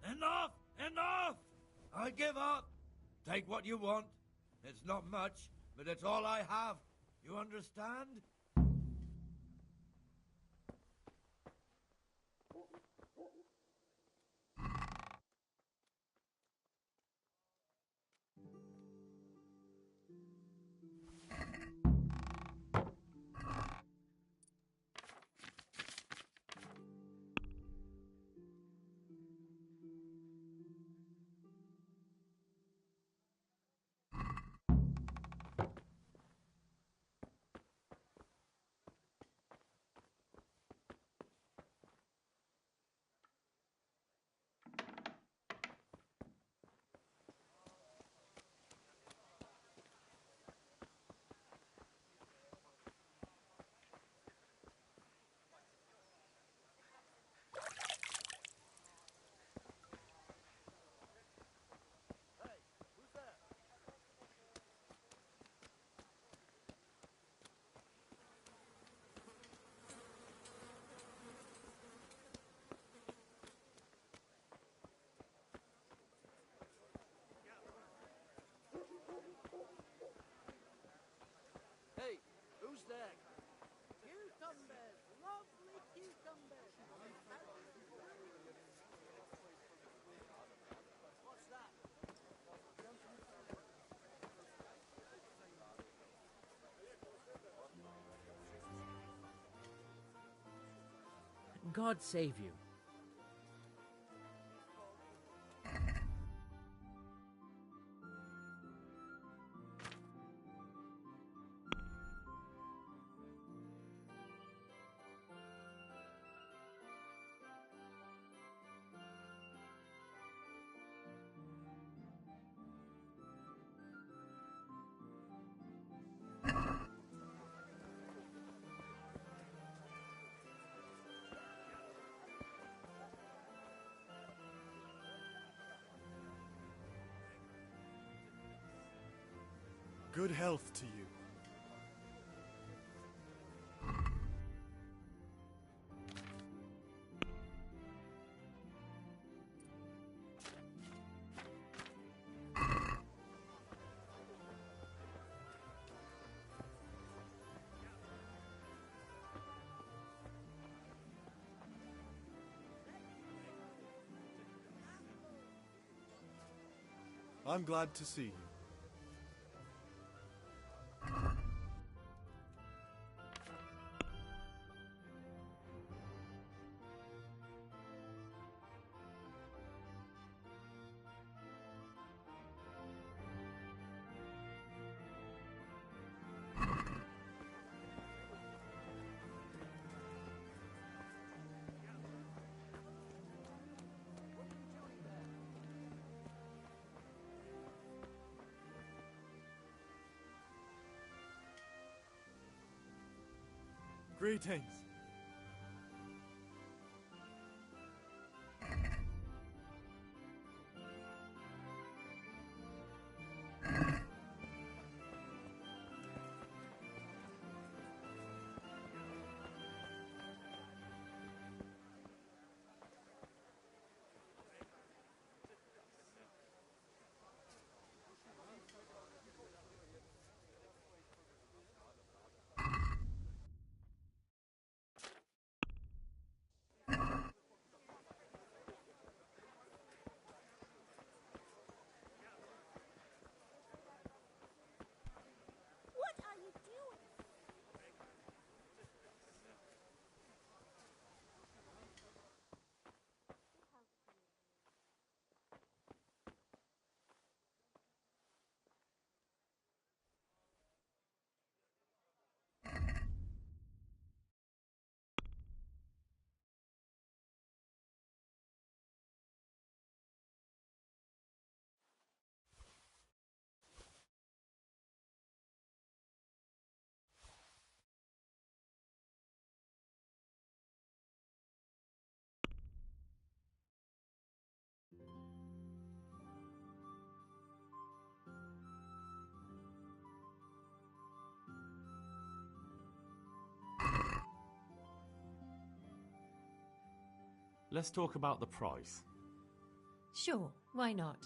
S10: Enough! Enough! I give up. Take what you want. It's not much, but it's all I have. You understand?
S14: Hey, who's there? Cucumbers! Lovely cucumbers! What's that?
S21: God save you.
S6: Good health to you. I'm glad to see you. Greetings.
S12: What are you doing?
S13: Let's talk about the price.
S11: Sure, why not?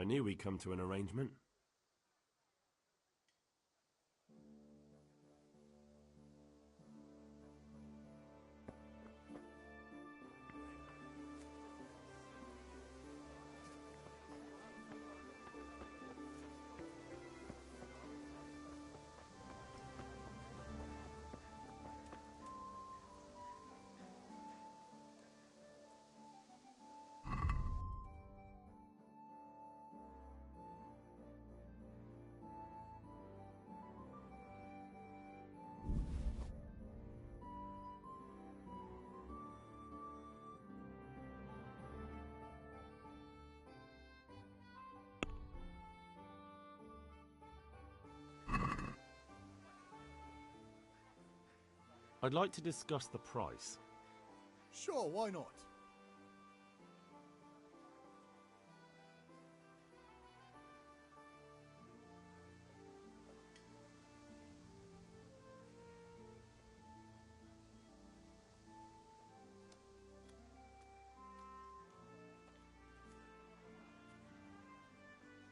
S13: I knew we'd come to an arrangement. I'd like to discuss the price.
S22: Sure, why not?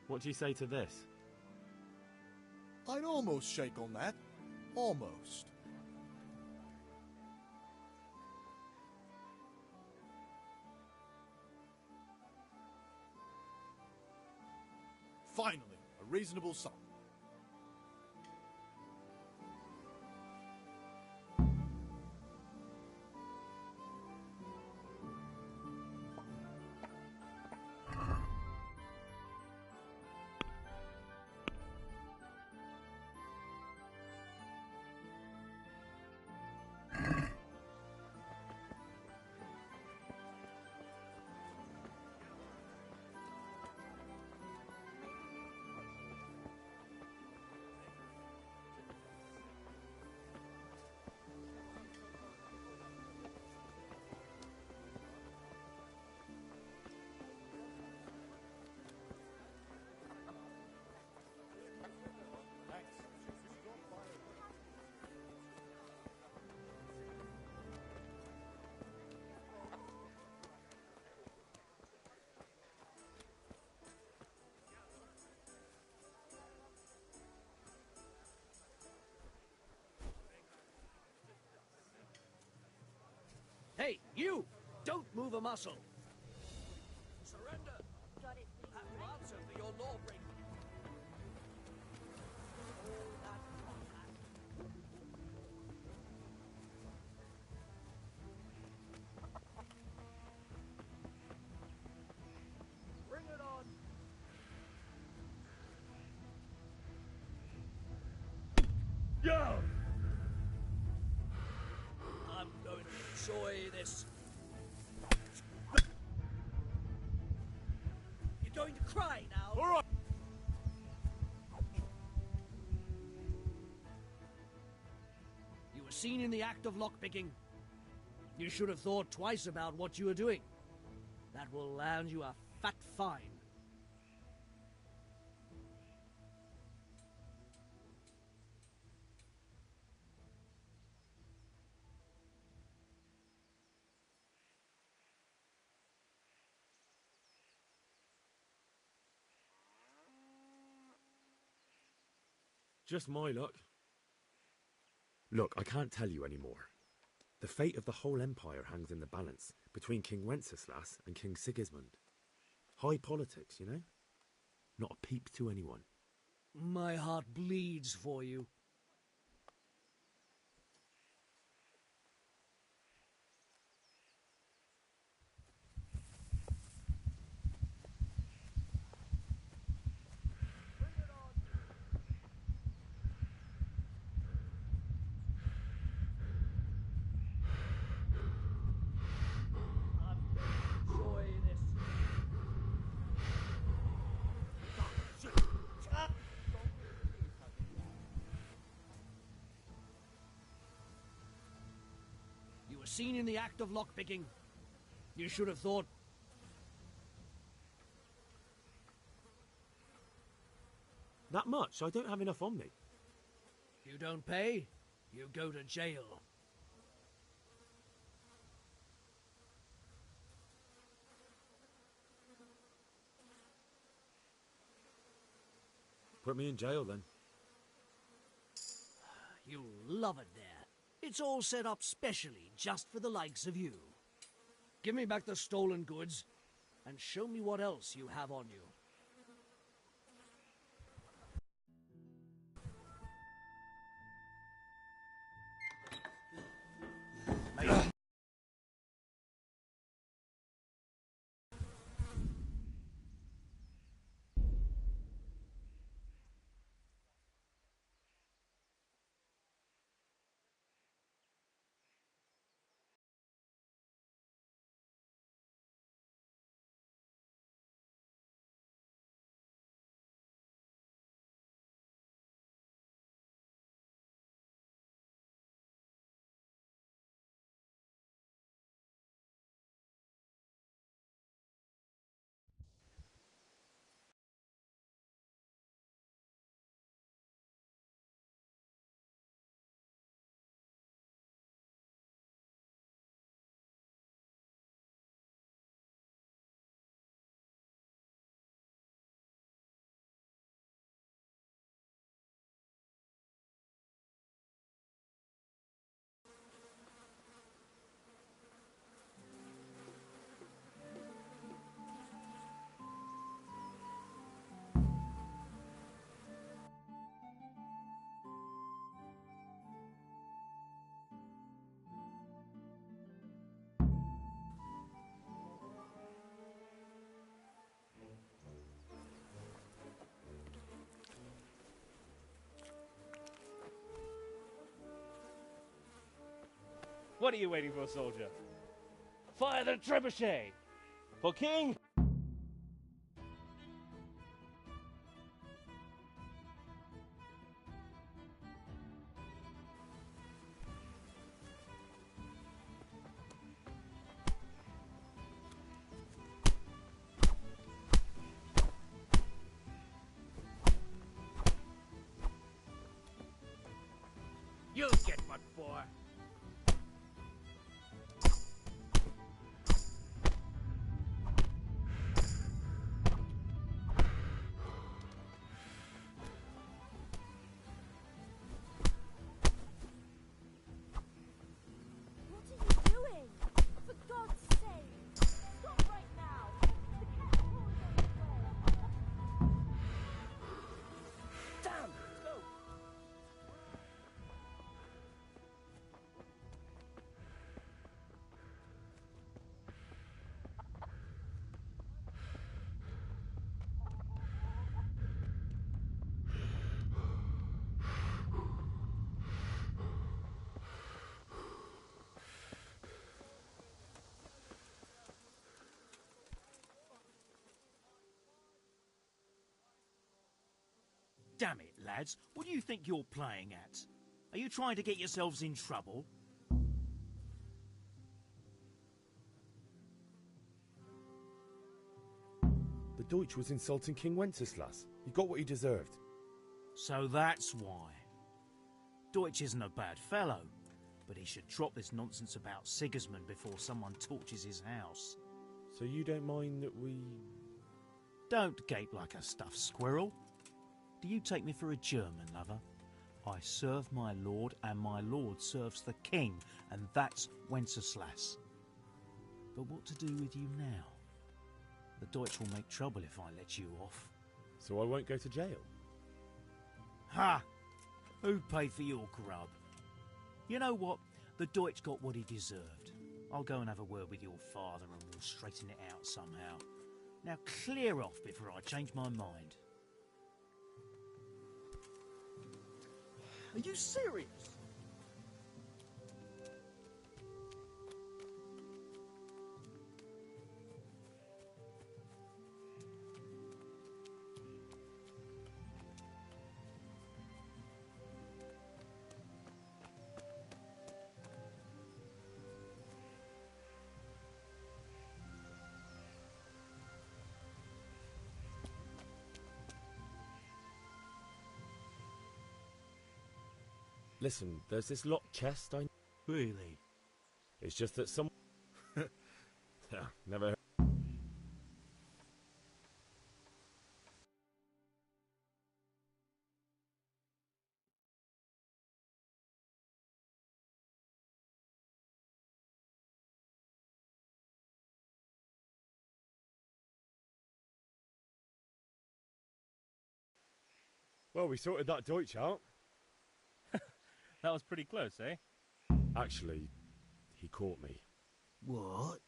S13: What do you say to this?
S1: I'd almost shake on that. Almost. Finally, a reasonable sum.
S21: Hey, you! Don't move a muscle! Surrender!
S12: Got it, please.
S21: Have to answer for your lawbreaking. Bring it on!
S14: Go!
S21: I'm going to enjoy this. You're going to cry now.
S14: All right.
S21: You were seen in the act of lockpicking. You should have thought twice about what you were doing. That will land you a fat fine.
S7: Just my luck. Look, I can't tell you anymore. The fate of the whole empire hangs in the balance between King Wenceslas and King Sigismund. High politics, you know? Not a peep to anyone.
S21: My heart bleeds for you. Enjoy this. You were seen in the act of lockpicking. You should have thought.
S7: That much? I don't have enough on me.
S21: You don't pay, you go to jail.
S7: Put me in jail then.
S21: You'll love it there. It's all set up specially just for the likes of you. Give me back the stolen goods and show me what else you have on you.
S17: What are you waiting for, soldier? Fire the trebuchet! For King!
S10: You'll get what for.
S12: What are you doing? For God's sake! Stop right now! The catch pole is on its way!
S14: Damn! Let's go!
S2: Damn it, lads. What do you think you're playing at? Are you trying to get yourselves in trouble?
S7: The Deutsch was insulting King Wenceslas. He got what he deserved.
S2: So that's why. Deutsch isn't a bad fellow, but he should drop this nonsense about Sigismund before someone torches his house.
S7: So you don't mind that we...
S2: Don't gape like a stuffed squirrel. Do you take me for a German, lover? I serve my lord, and my lord serves the king, and that's Wenceslas. But what to do with you now? The Deutsch will make trouble if I let you off.
S7: So I won't go to jail?
S2: Ha! Who paid for your grub? You know what? The Deutsch got what he deserved. I'll go and have a word with your father and we'll straighten it out somehow. Now clear off before I change my mind.
S14: Are you serious?
S7: Listen, there's this locked chest I...
S2: Really?
S7: It's just that some... Never heard... Well, we sorted that Deutsch out.
S17: That was pretty close, eh?
S7: Actually, he caught me.
S9: What?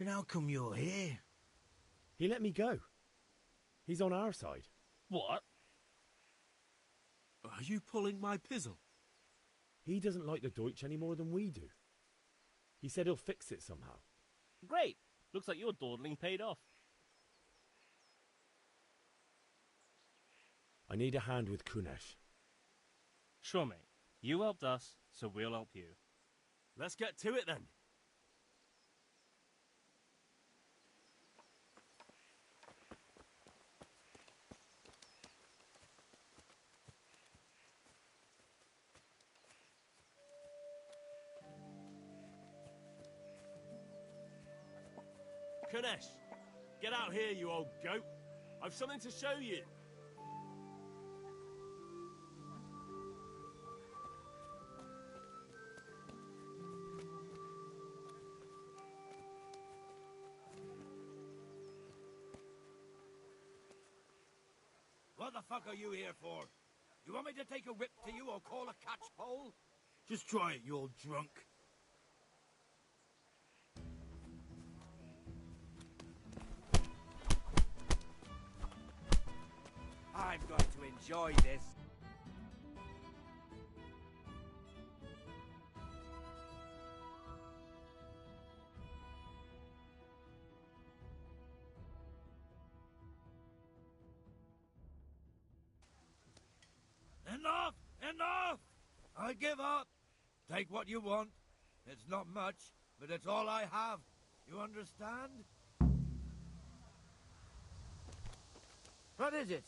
S9: Then how come you're here?
S7: He let me go. He's on our side.
S17: What? Are you pulling my pizzle?
S7: He doesn't like the Deutsch any more than we do. He said he'll fix it somehow.
S17: Great. Looks like your dawdling paid off.
S7: I need a hand with Kunesh.
S17: Sure, mate. You helped us, so we'll help you.
S8: Let's get to it then. Kunesh, get out here, you old goat. I've something to show you.
S10: What the fuck are you here for? You want me to take a whip to you or call a catchpole?
S9: Just try it, you old drunk.
S10: I'm going to enjoy this. Enough! I give up. Take what you want. It's not much, but it's all I have. You understand?
S9: What is it?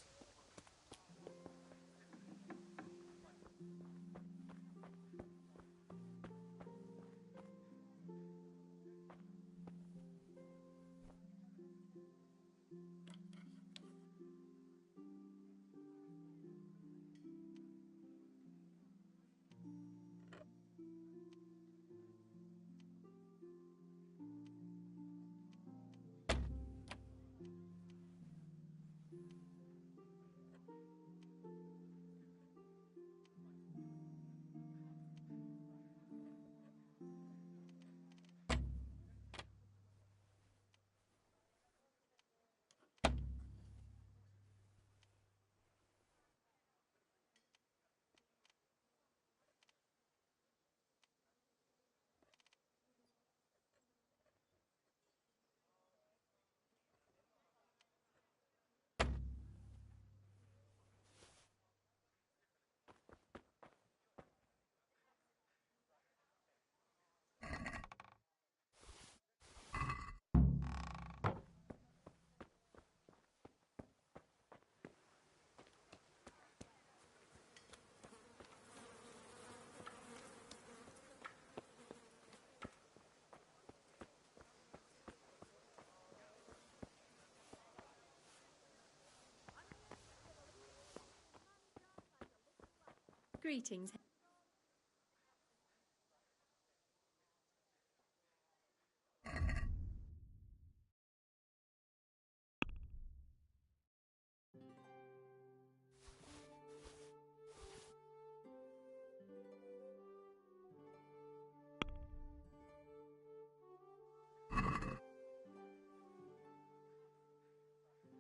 S11: Greetings.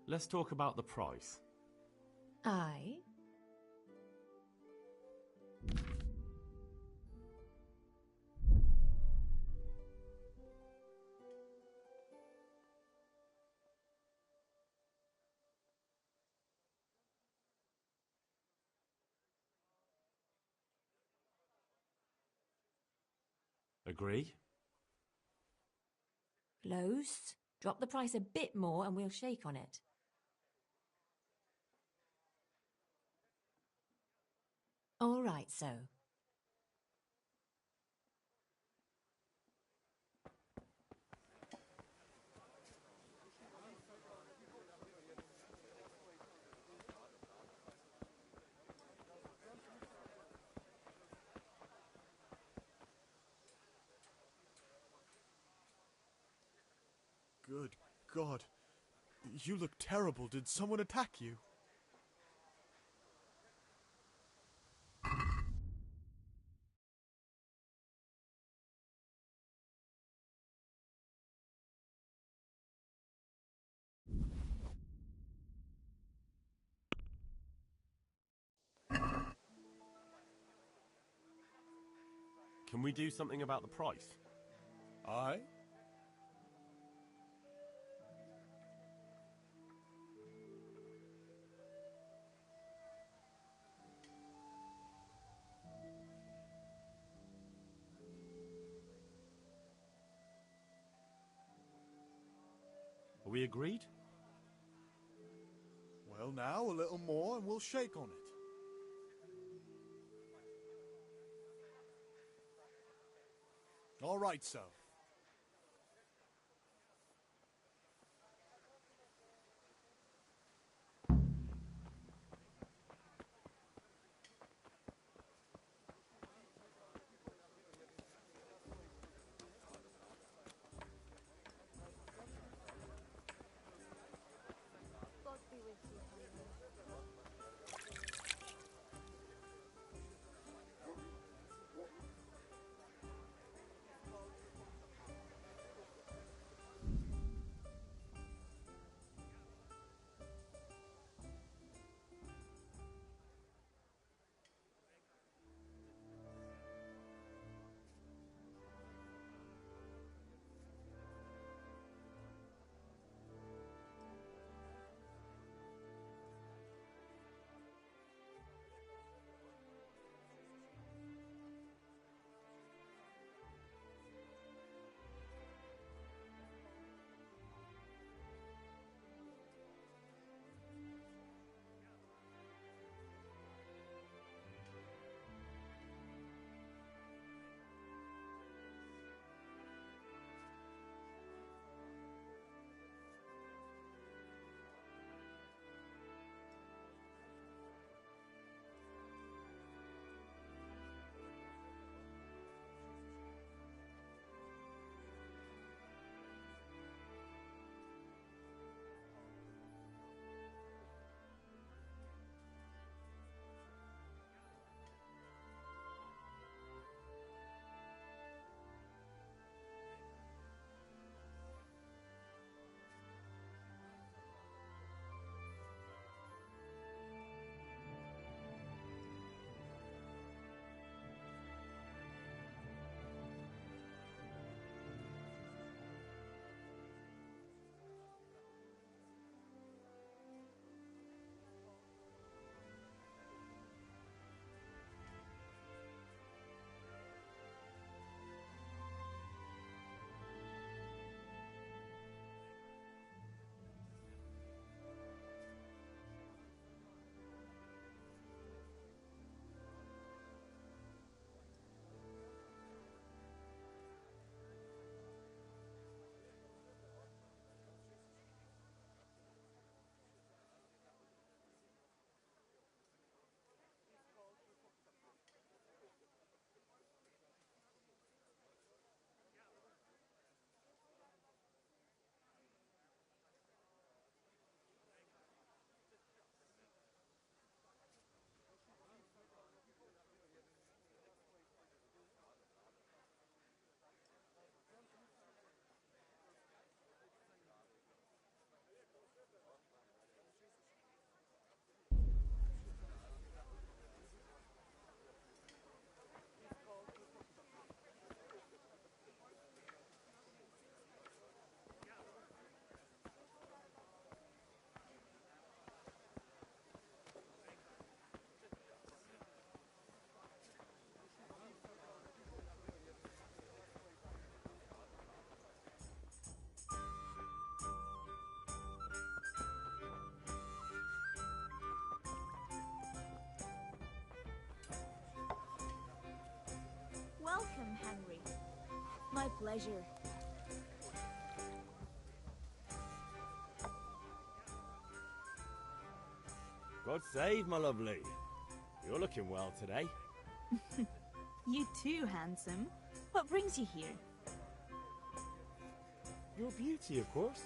S13: Let's talk about the price.
S11: Aye.
S13: Agree?
S11: Close. Drop the price a bit more and we'll shake on it. All right, so.
S1: Good God. You look terrible. Did someone attack you?
S13: Can we do something about the price?
S1: Aye?
S13: Are we agreed?
S1: Well, now a little more and we'll shake on it. All right, so.
S12: God be with you, honey. My pleasure.
S7: God save, my lovely. You're looking well today.
S12: You too, handsome. What brings you here?
S7: Your beauty, of course.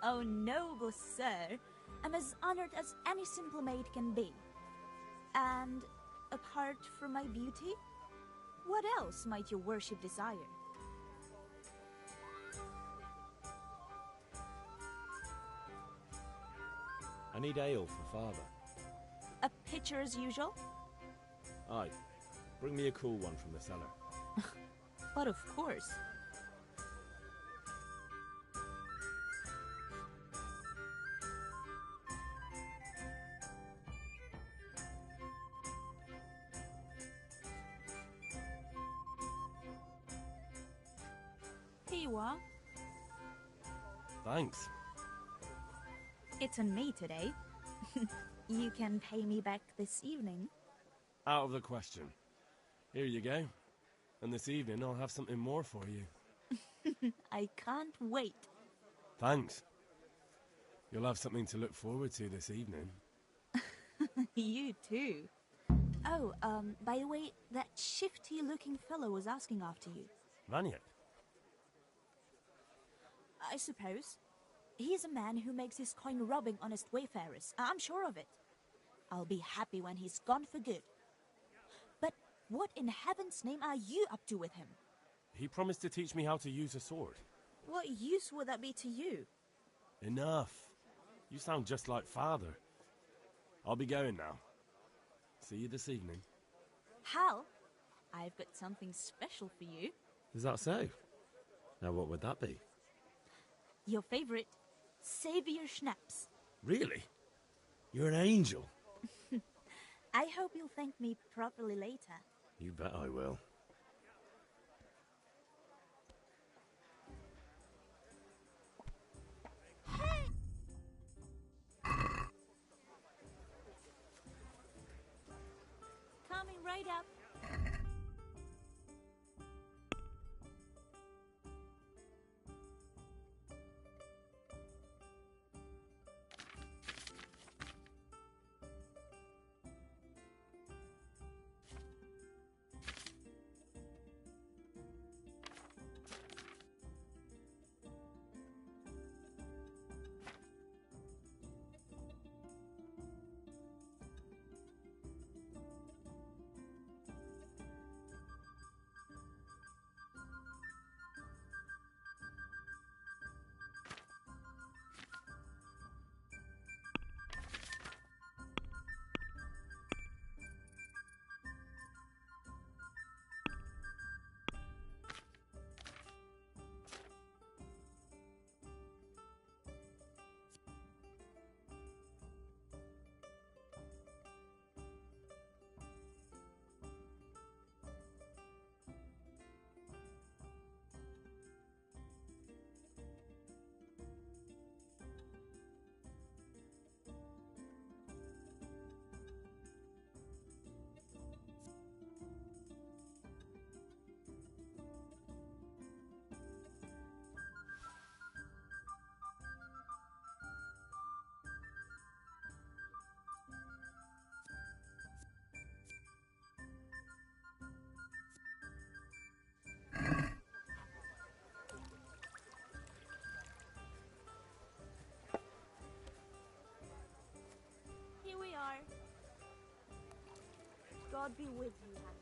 S12: Oh, noble sir. I'm as honored as any simple maid can be. And apart from my beauty, what else might your worship desire?
S7: I need ale for father.
S12: A pitcher as usual?
S7: Aye. Bring me a cool one from the cellar.
S12: But of course. Here you are.
S8: Thanks.
S12: It's on me today. You can pay me back this evening.
S8: Out of the question. Here you go. And this evening I'll have something more for you.
S12: I can't wait.
S8: Thanks. You'll have something to look forward to this evening.
S12: You too. Oh, by the way, that shifty-looking fellow was asking after you.
S8: Vaniak?
S12: I suppose. He's a man who makes his coin robbing honest wayfarers. I'm sure of it. I'll be happy when he's gone for good. But what in heaven's name are you up to with him?
S8: He promised to teach me how to use a sword.
S12: What use would that be to you?
S8: Enough. You sound just like father. I'll be going now. See you this evening.
S12: Hal, I've got something special for you.
S7: Is that so? Now what would that be?
S12: Your favorite, Savior Schnapps.
S7: Really? You're an angel.
S12: I hope you'll thank me properly later.
S7: You bet I will.
S12: Coming right up. Here we are. God be with you, Henry.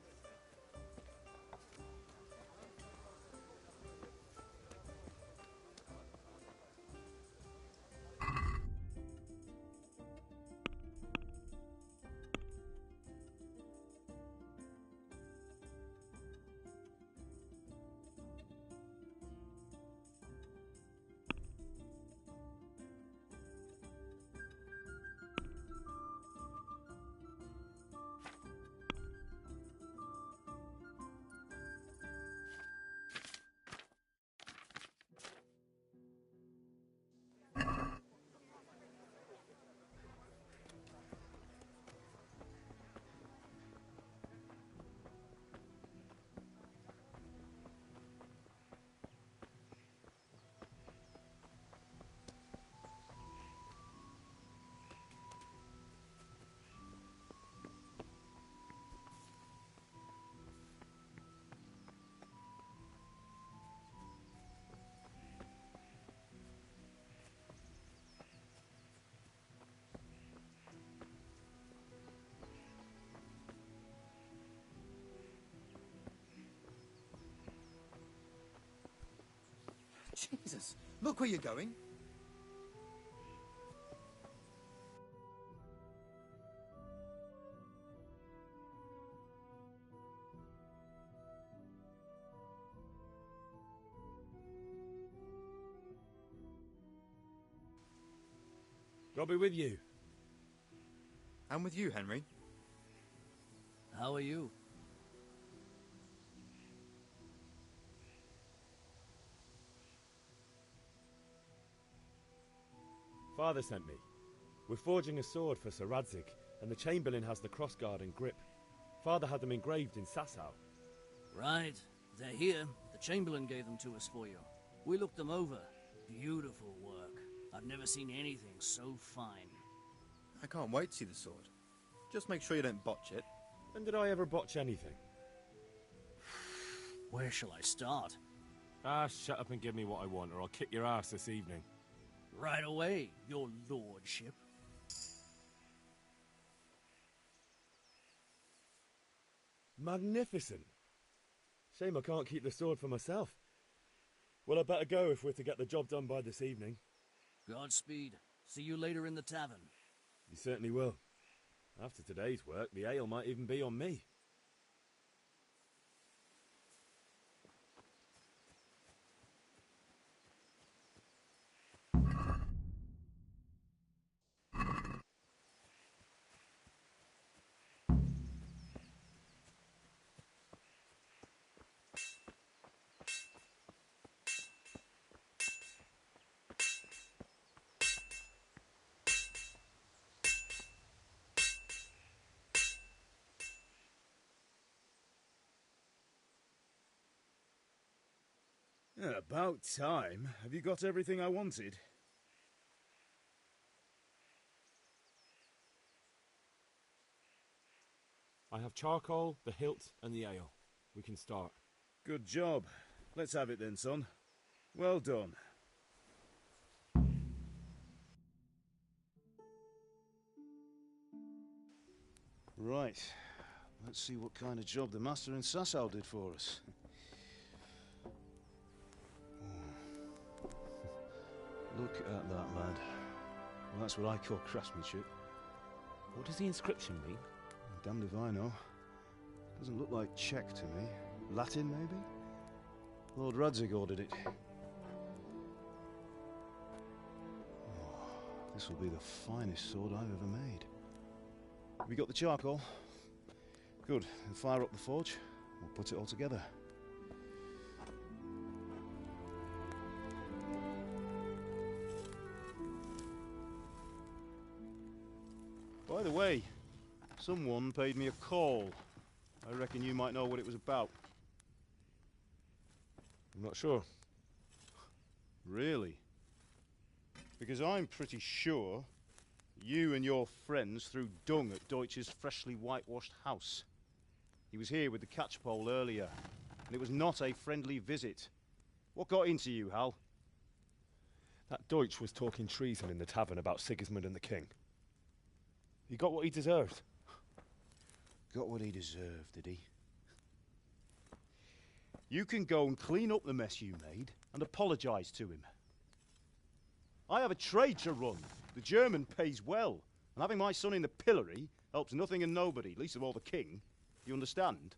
S5: Jesus, look where you're going.
S7: God be with you.
S5: And with you, Henry.
S21: How are you?
S7: Father sent me. We're forging a sword for Sir Radzig, and the Chamberlain has the crossguard and grip. Father had them engraved in Sasau.
S21: Right. They're here. The Chamberlain gave them to us for you. We looked them over. Beautiful work. I've never seen anything so fine.
S5: I can't wait to see the sword. Just make sure you don't botch it.
S7: When did I ever botch anything?
S21: Where shall I start?
S7: Ah, shut up and give me what I want, or I'll kick your ass this evening.
S21: Right away, your lordship.
S7: Magnificent. Shame I can't keep the sword for myself. Well, I better go if we're to get the job done by this evening.
S21: Godspeed. See you later in the tavern.
S7: You certainly will. After today's work, the ale might even be on me.
S6: Yeah, about time. Have you got everything I wanted?
S7: I have charcoal, the hilt, and the ale. We can start.
S6: Good job. Let's have it then, son. Well done. Right. Let's see what kind of job the master in Sasau did for us. Look at that, lad. Well, that's what I call craftsmanship.
S7: What does the inscription mean?
S6: Damned if I know. Doesn't look like Czech to me. Latin, maybe? Lord Radzig ordered it. Oh, this will be the finest sword I've ever made. Have you got the charcoal? Good. Then fire up the forge. We'll put it all together. By the way, someone paid me a call. I reckon you might know what it was about.
S7: I'm not sure.
S6: Really? Because I'm pretty sure you and your friends threw dung at Deutsch's freshly whitewashed house. He was here with the catchpole earlier, and it was not a friendly visit. What got into you, Hal?
S7: That Deutsch was talking treason in the tavern about Sigismund and the king. He got what he deserved.
S6: Got what he deserved, did he? You can go and clean up the mess you made and apologise to him. I have a trade to run. The German pays well, and having my son in the pillory helps nothing and nobody, least of all the king. You understand?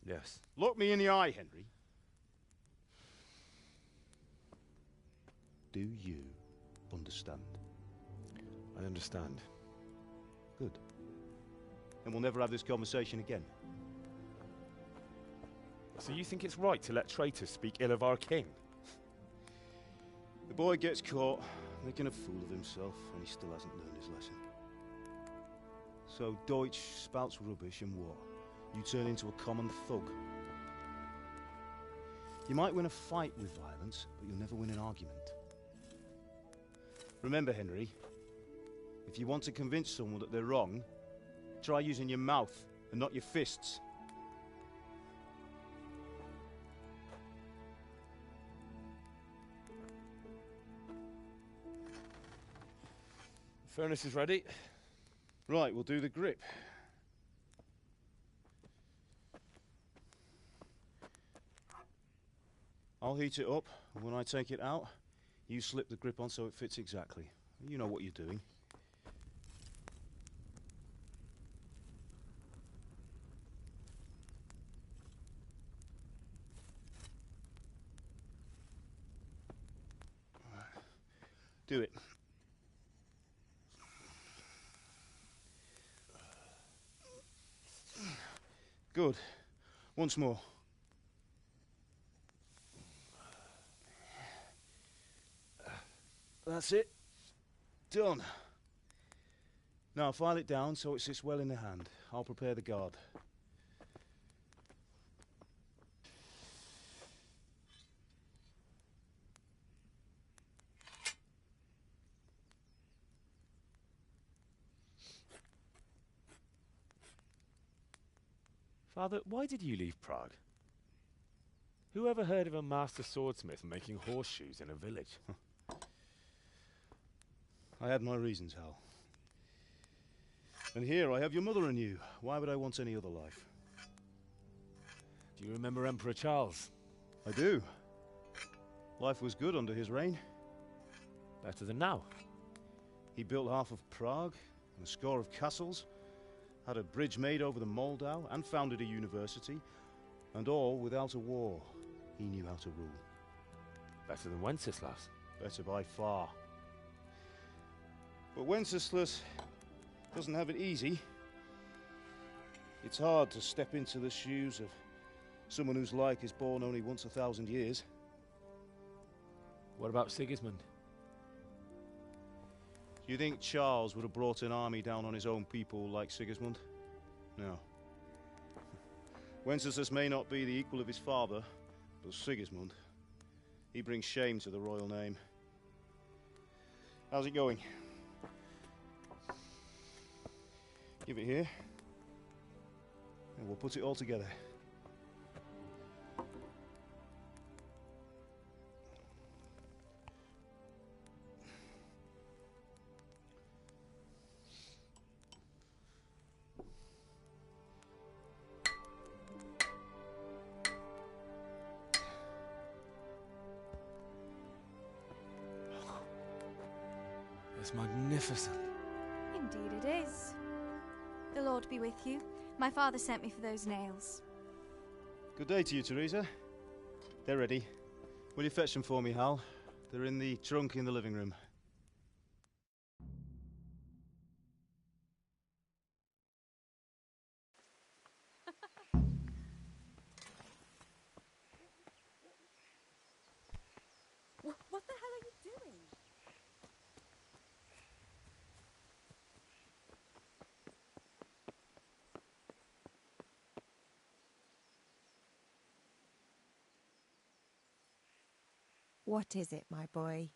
S7: Yes.
S6: Look me in the eye, Henry. Do you understand?
S7: I understand.
S6: Good. And we'll never have this conversation again.
S7: So you think it's right to let traitors speak ill of our king?
S6: The boy gets caught making a fool of himself, and he still hasn't learned his lesson. So Deutsch spouts rubbish, and what? You turn into a common thug. You might win a fight with violence, but you'll never win an argument. Remember, Henry, if you want to convince someone that they're wrong, try using your mouth and not your fists.
S7: The furnace is ready.
S6: Right, we'll do the grip. I'll heat it up, and when I take it out, you slip the grip on so it fits exactly. You know what you're doing. Do it. Good. Once more. That's it. Done. Now file it down so it sits well in the hand. I'll prepare the guard.
S7: Father, why did you leave Prague? Who ever heard of a master swordsmith making horseshoes in a village?
S6: I had my reasons, Hal. And here I have your mother and you. Why would I want any other life?
S7: Do you remember Emperor Charles?
S6: I do. Life was good under his reign.
S7: Better than now.
S6: He built half of Prague and a score of castles, had a bridge made over the Moldau, and founded a university, and all without a war. He knew how to rule.
S7: Better than Wenceslas.
S6: Better by far. But Wenceslas doesn't have it easy. It's hard to step into the shoes of someone whose like is born only once 1,000 years.
S7: What about Sigismund?
S6: Do you think Charles would have brought an army down on his own people like Sigismund? No. Wenceslas may not be the equal of his father, but Sigismund, he brings shame to the royal name. How's it going? Give it here, and we'll put it all together.
S7: It's magnificent.
S3: Indeed it is. The Lord be with you. My father sent me for those nails.
S6: Good day to you, Teresa. They're ready. Will you fetch them for me, Hal? They're in the trunk in the living room.
S3: What the hell are you doing?
S4: What is it, my boy?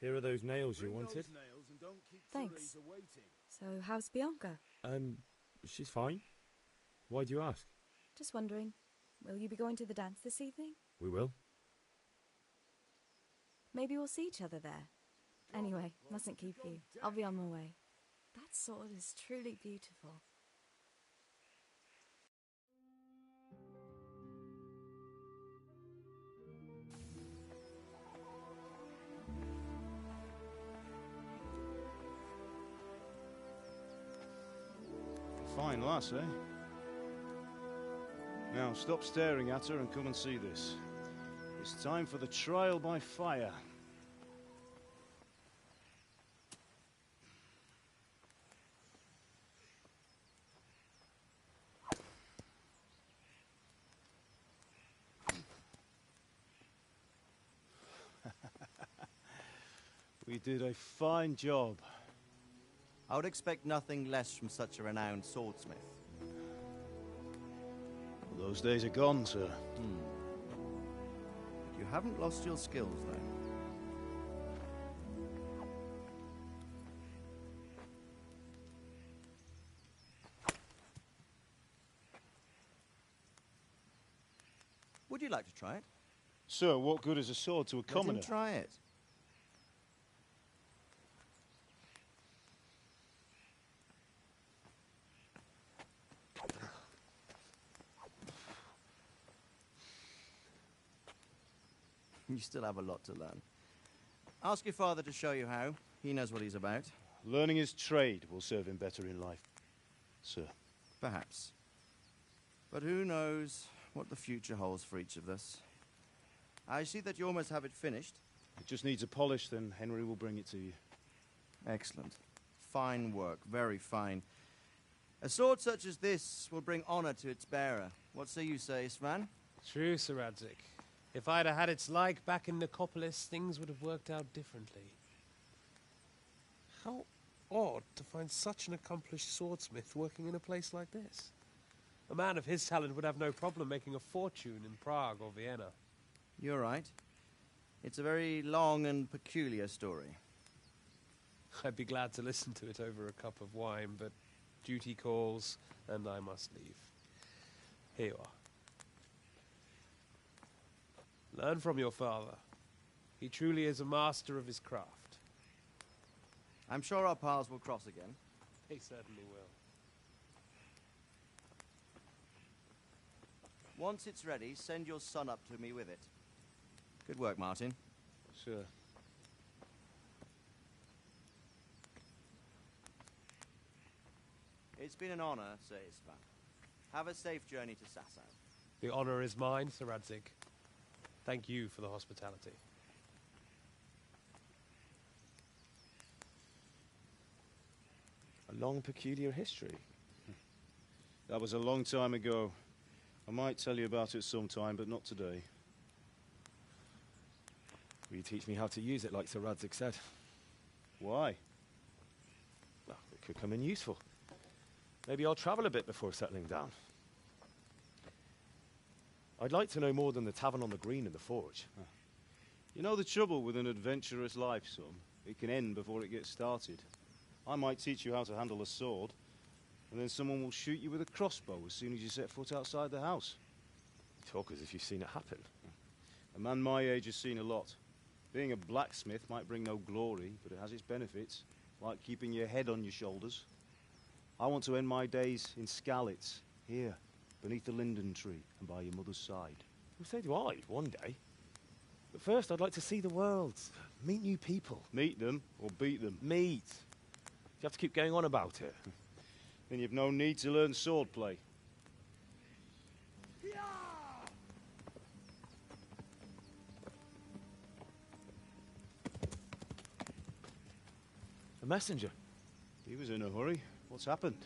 S7: Here are those nails you wanted.
S16: Thanks. So, how's Bianca?
S7: She's fine. Why do you ask?
S16: Just wondering, will you be going to the dance this evening?
S7: We will.
S16: Maybe we'll see each other there. Anyway, mustn't keep you. I'll be on my way. That sword is truly beautiful.
S6: Fine lass, eh? Now, stop staring at her and come and see this. It's time for the trial by fire. We did a fine job.
S22: I would expect nothing less from such a renowned swordsmith.
S6: Those days are gone, sir.
S22: You haven't lost your skills, though. Would you like to try it?
S6: Sir, what good is a sword to a commoner?
S22: Let him try it. You still have a lot to learn. Ask your father to show you how. He knows what he's about.
S6: Learning his trade will serve him better in life, sir.
S22: Perhaps. But who knows what the future holds for each of us. I see that you almost have it finished.
S6: It just needs a polish, then Henry will bring it to you.
S22: Excellent. Fine work, very fine. A sword such as this will bring honor to its bearer. What say you, Svan?
S19: True, Sir Radzik. If I'd have had its like back in Nicopolis, things would have worked out differently. How odd to find such an accomplished swordsmith working in a place like this. A man of his talent would have no problem making a fortune in Prague or Vienna.
S22: You're right. It's a very long and peculiar story.
S19: I'd be glad to listen to it over a cup of wine, but duty calls, and I must leave. Here you are. Learn from your father. He truly is a master of his craft.
S22: I'm sure our paths will cross again.
S19: They certainly will.
S22: Once it's ready, send your son up to me with it. Good work, Martin.
S6: Sure.
S22: It's been an honor, Sir Isvan. Have a safe journey to Sasau.
S19: The honor is mine, Sir Radzik. Thank you for the hospitality.
S7: A long, peculiar history.
S6: That was a long time ago. I might tell you about it sometime, but not today.
S7: Will you teach me how to use it, like Sir Radzik said?
S6: Why?
S7: Well, it could come in useful. Maybe I'll travel a bit before settling down. I'd like to know more than the tavern on the green and the forge.
S6: You know the trouble with an adventurous life, son? It can end before it gets started. I might teach you how to handle a sword, and then someone will shoot you with a crossbow as soon as you set foot outside the house.
S7: You talk as if you've seen it happen.
S6: A man my age has seen a lot. Being a blacksmith might bring no glory, but it has its benefits, like keeping your head on your shoulders. I want to end my days in Skalitz, here, beneath the linden tree and by your mother's side.
S7: Well, so do I, one day. But first, I'd like to see the world, meet new people.
S6: Meet them or beat them?
S7: Meet. You have to keep going on about it.
S6: Then you've no need to learn swordplay.
S7: A messenger.
S6: He was in a hurry. What's happened?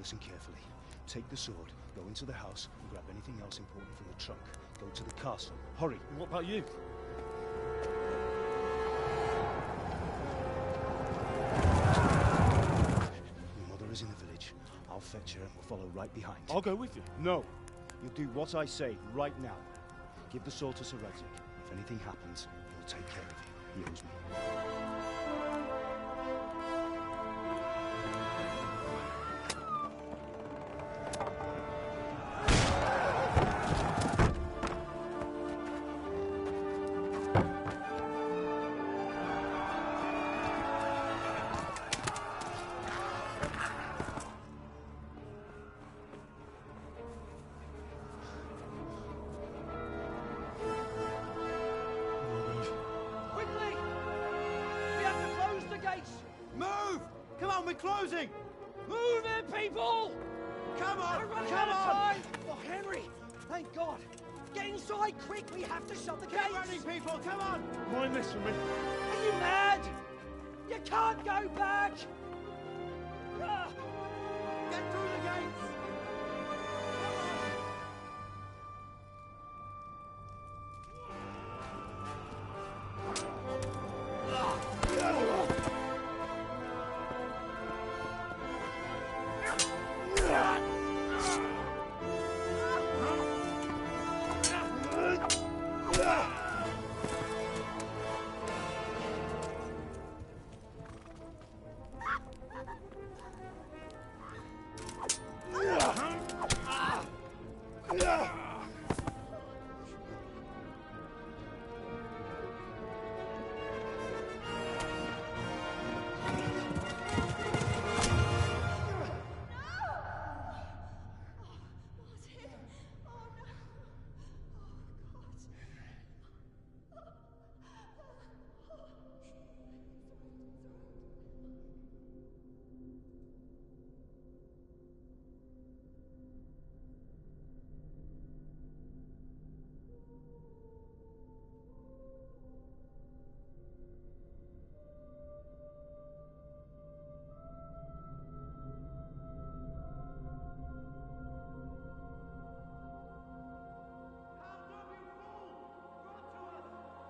S6: Listen carefully. Take the sword, go into the house, and grab anything else important from the trunk. Go to the castle. Hurry!
S8: What about you?
S6: Your mother is in the village. I'll fetch her and we'll follow right behind.
S8: I'll go with you.
S6: No! You'll do what I say right now. Give the sword to Sir Isaac. If anything happens, he'll take care of you. He owes me.
S21: Quickly! We have to close the gates!
S22: Move! Come on, we're closing!
S21: Move it, people!
S22: Come on!
S21: We're running
S22: Come
S21: out of
S22: on!
S21: time! Oh, Henry! Thank God! Get inside, quick! We have to shut the
S22: Keep
S21: gates!
S22: running, people! Come on!
S8: Mind this for me.
S21: Are you mad? You can't go back! Ah.
S22: Get through the gates!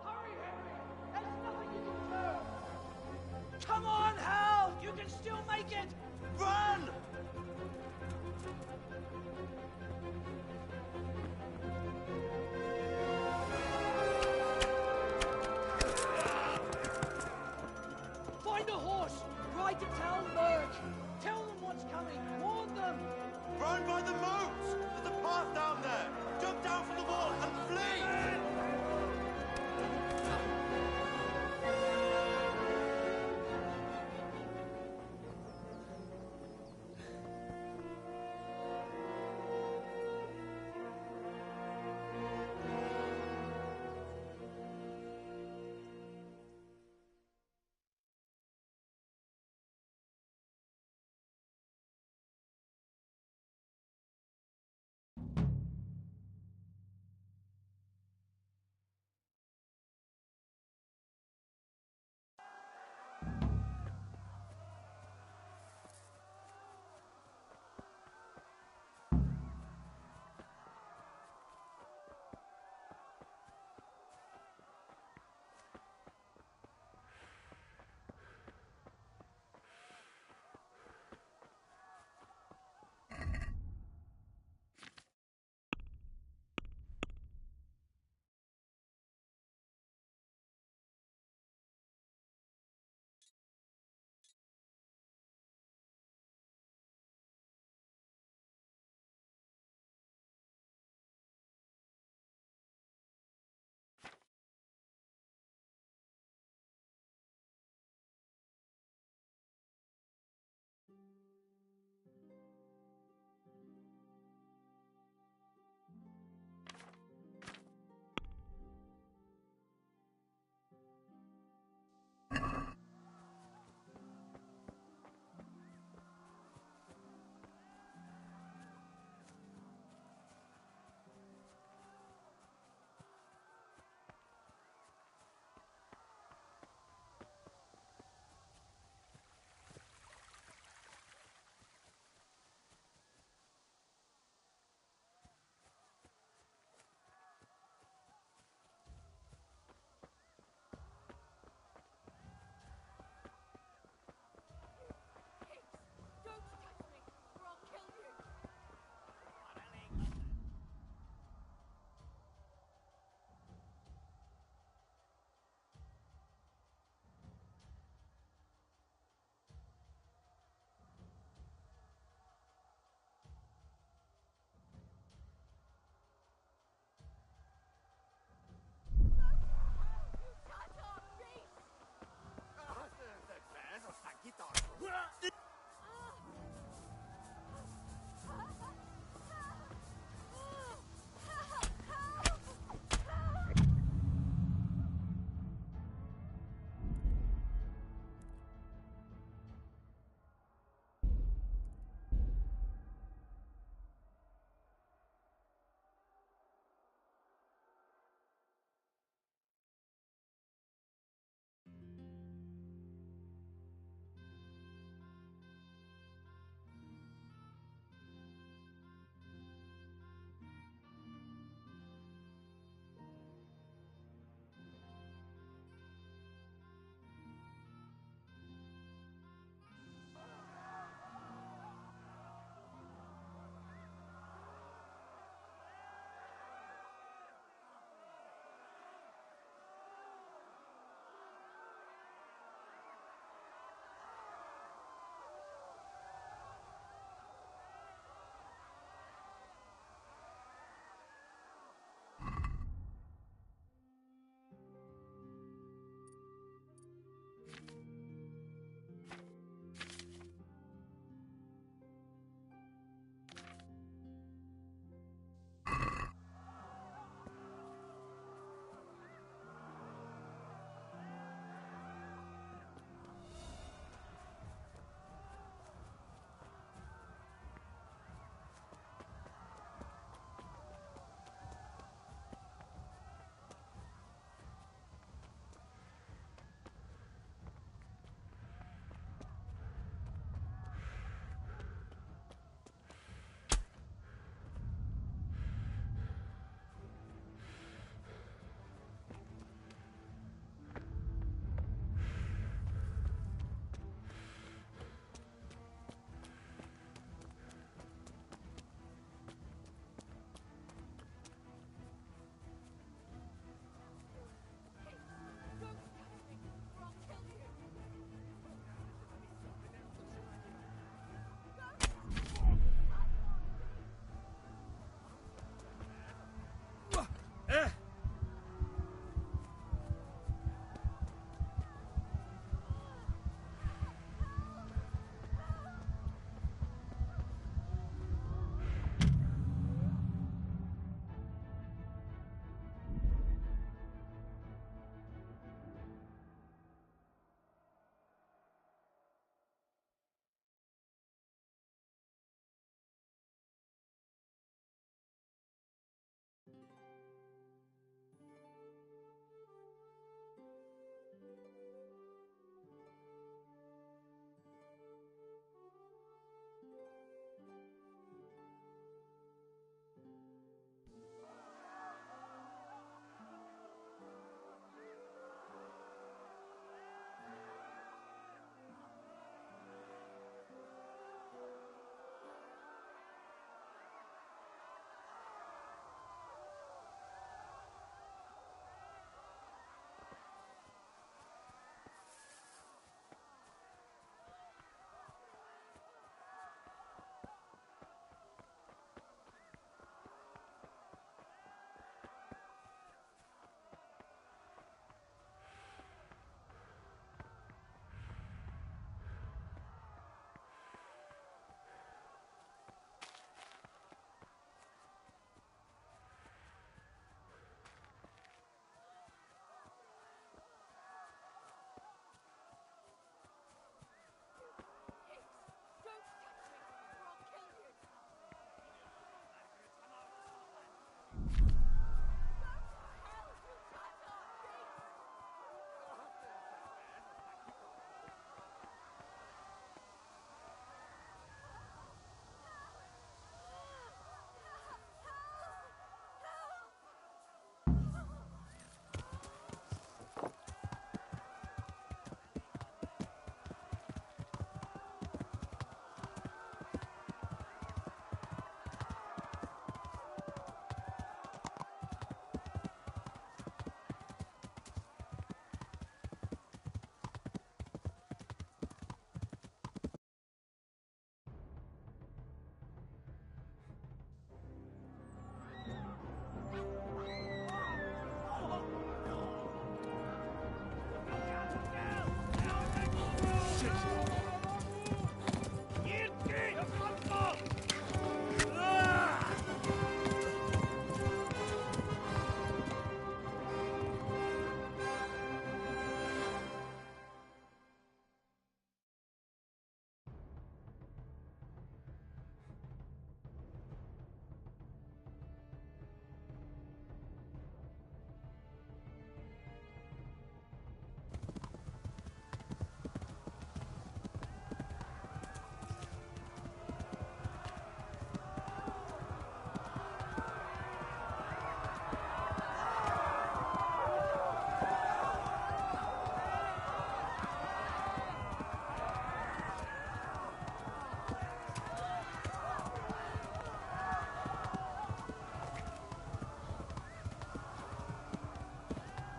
S21: Hurry, Henry! There's nothing you can do! Come on, Hal! You can still make it!
S22: Run!
S21: Find a horse! Ride to town, Merc! Tell them what's coming! Warn them!
S22: Run by the moat! There's a path down there! Jump down from the wall and flee!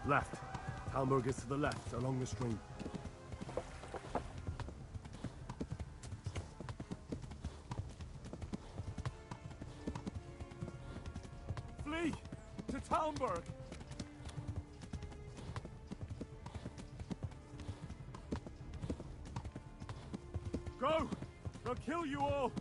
S19: Left. Talmberg is to the left, along the stream.
S13: Flee! To Talmberg! Go! They'll kill you all!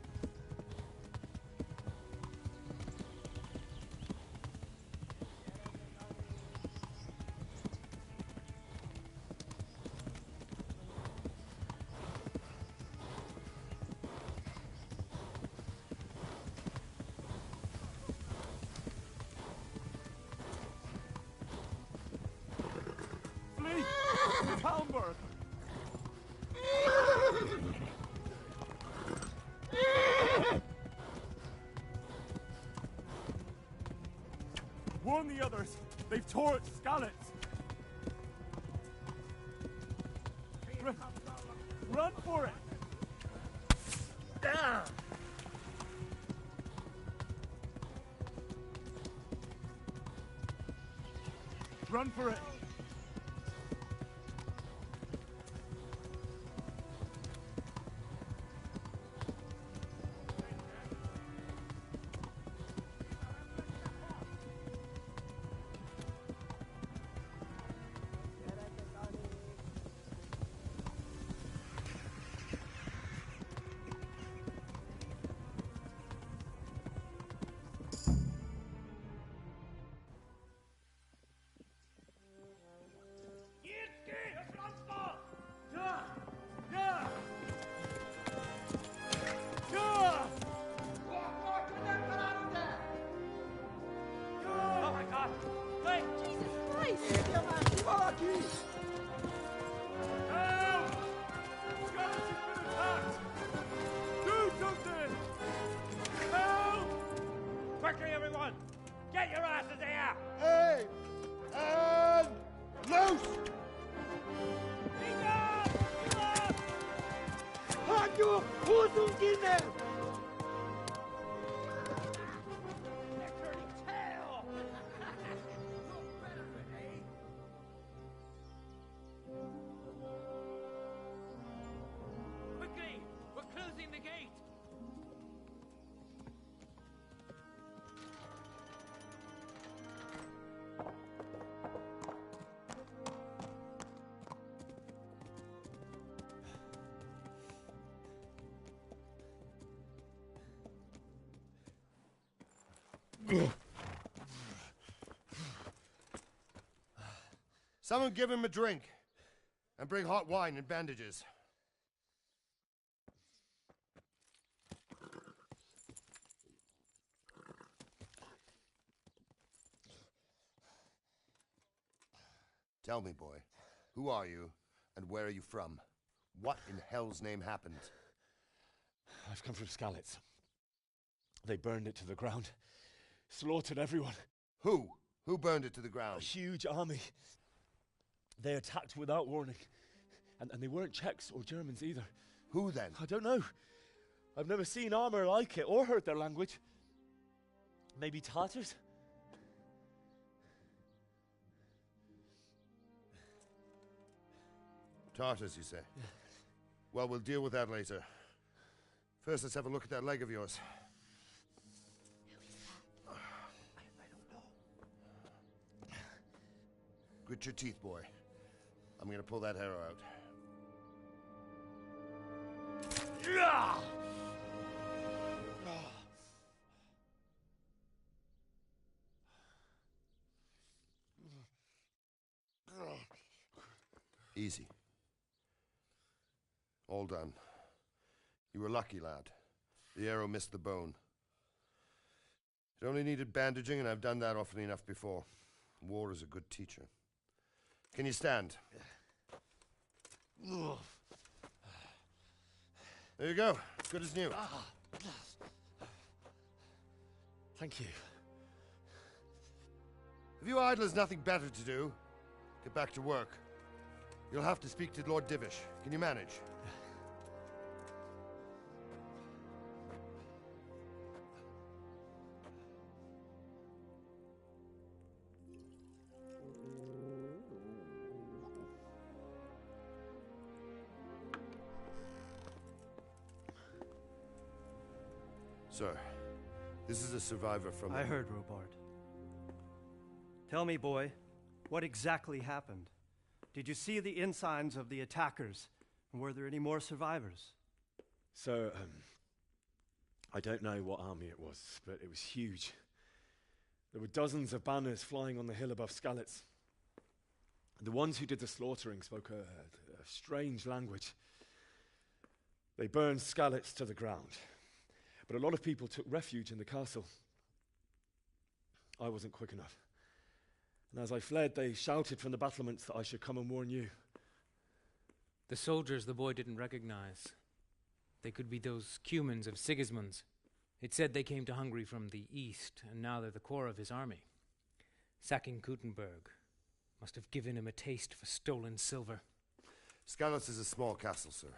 S13: Flee! To Talmberg! Warn the others! They've torched Skalitz! Run for it! Run for it!
S10: Oh my God! Wait!
S3: Jesus Christ!
S13: Help! Skalitz has been attacked! Do something! Help!
S10: Quickly, everyone! Get your asses here!
S6: Hey! And loose!
S9: Hadi, uzun gitme!
S10: Quickly! We're closing the gate!
S15: Someone give him a drink. And bring hot wine and bandages. Tell me, boy, who are you, and where are you from? What in hell's name happened?
S7: I've come from Skalitz. They burned it to the ground. Slaughtered everyone.
S15: Who? Who burned it to the ground?
S7: A huge army. They attacked without warning. And they weren't Czechs or Germans either.
S15: Who then?
S7: I don't know. I've never seen armor like it or heard their language. Maybe Tatars?
S15: Tartars, you say? Well, we'll deal with that later. First, let's have a look at that leg of yours. Grit your teeth, boy. I'm gonna pull that arrow out. Easy. All done. You were lucky, lad. The arrow missed the bone. It only needed bandaging, and I've done that often enough before. War is a good teacher. Can you stand? There you go. Good as new.
S7: Thank you.
S15: If you idlers nothing better to do, get back to work. You'll have to speak to Lord Divish. Can you manage? Sir, this is a survivor from...
S18: I heard, Robard. Tell me, boy, what exactly happened? Did you see the ensigns of the attackers? And were there any more survivors?
S7: So, I don't know what army it was, but it was huge. There were dozens of banners flying on the hill above Skalitz. The ones who did the slaughtering spoke a strange language. They burned Skalitz to the ground. But a lot of people took refuge in the castle. I wasn't quick enough. And as I fled, they shouted from the battlements that I should come and warn you.
S20: The soldiers the boy didn't recognize. They could be those Cumans of Sigismund's. It said they came to Hungary from the east, and now they're the core of his army. Sacking Gutenberg must have given him a taste for stolen silver.
S15: Skalitz is a small castle, sir.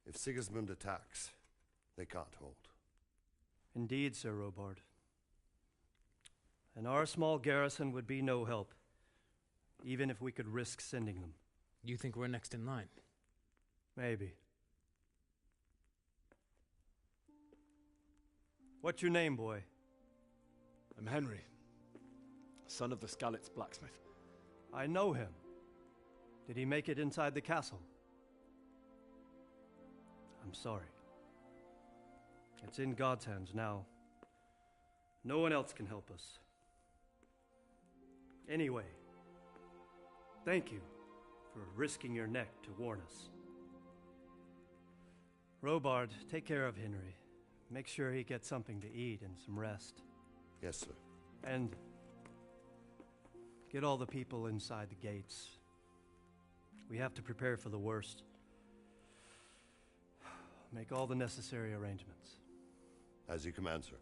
S15: If Sigismund attacks, they can't hold.
S18: Indeed, Sir Robard. And our small garrison would be no help, even if we could risk sending them.
S20: You think we're next in line?
S18: Maybe. What's your name, boy?
S7: I'm Henry, son of the Skalitz blacksmith.
S18: I know him. Did he make it inside the castle? I'm sorry. It's in God's hands now. No one else can help us. Anyway, thank you for risking your neck to warn us. Robard, take care of Henry. Make sure he gets something to eat and some rest.
S15: Yes, sir.
S18: And get all the people inside the gates. We have to prepare for the worst. Make all the necessary arrangements.
S15: As you command, sir.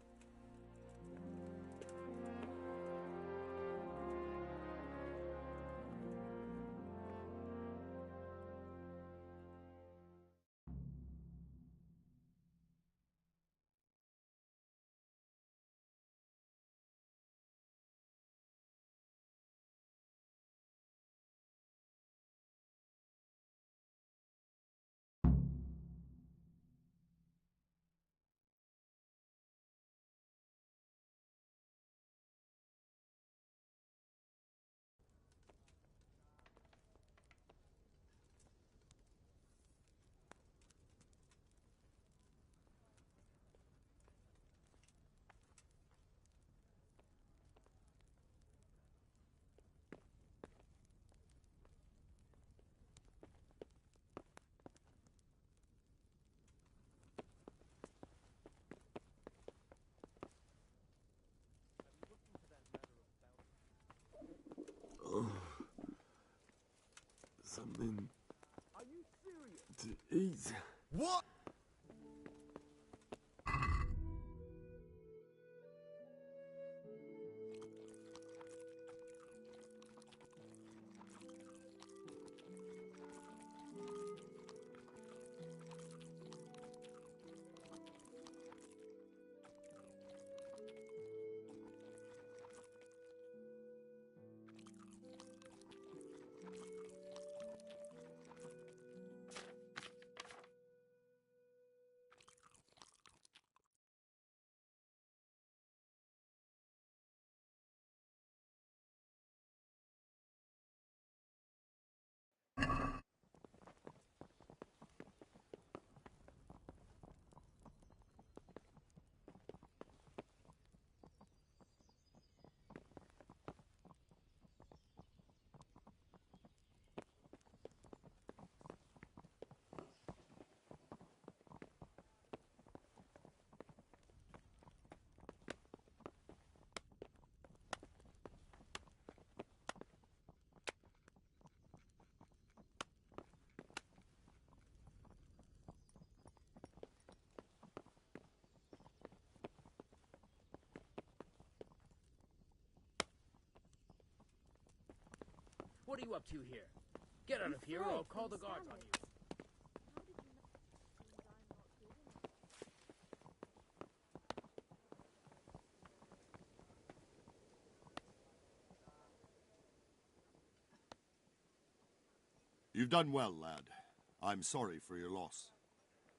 S17: Something to eat.
S15: What?
S21: what are you up to here? Get out of here or I'll call the guards on you.
S2: You've done well, lad. I'm sorry for your loss.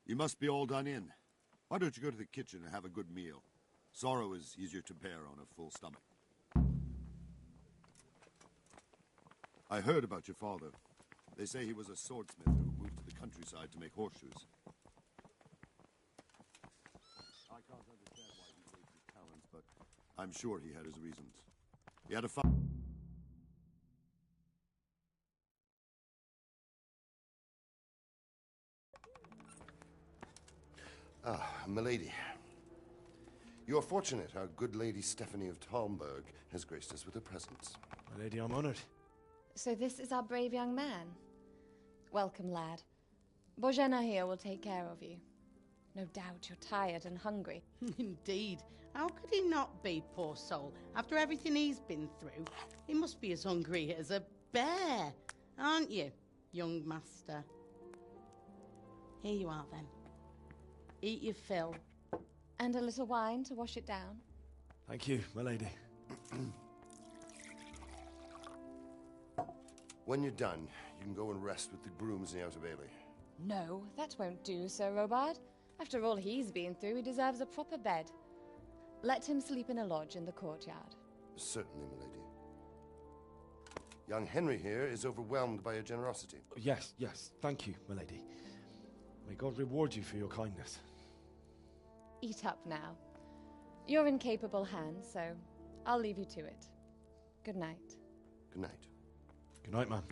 S2: You must be all done in. Why don't you go to the kitchen and have a good meal? Sorrow is easier to bear on a full stomach. I heard about your father. They say he was a swordsmith who moved to the countryside to make horseshoes. I can't understand why he wastes his talents, but I'm sure he had his reasons. He had a
S15: Milady. You are fortunate our good lady Stephanie of Talmberg has graced us with her presence.
S7: My lady, I'm honored.
S16: So this is our brave young man. Welcome, lad. Bojena here will take care of you. No doubt you're tired and hungry.
S14: Indeed. How could he not be, poor soul? After everything he's been through, he must be as hungry as a bear, aren't you, young master? Here you are, then. Eat your fill.
S16: And a little wine to wash it down.
S7: Thank you, my lady.
S15: When you're done, you can go and rest with the grooms in the Outer Bailey.
S16: No, that won't do, Sir Robard. After all he's been through, he deserves a proper bed. Let him sleep in a lodge in the courtyard.
S15: Certainly, milady. Young Henry here is overwhelmed by your generosity.
S7: Yes, yes. Thank you, my lady. May God reward you for your kindness.
S16: Eat up now. You're in capable hands, so I'll leave you to it. Good night.
S15: Good night.
S7: Good night, ma'am.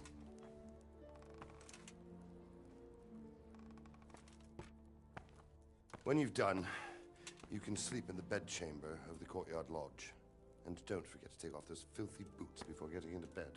S15: When you've done, you can sleep in the bedchamber of the courtyard lodge. And don't forget to take off those filthy boots before getting into bed.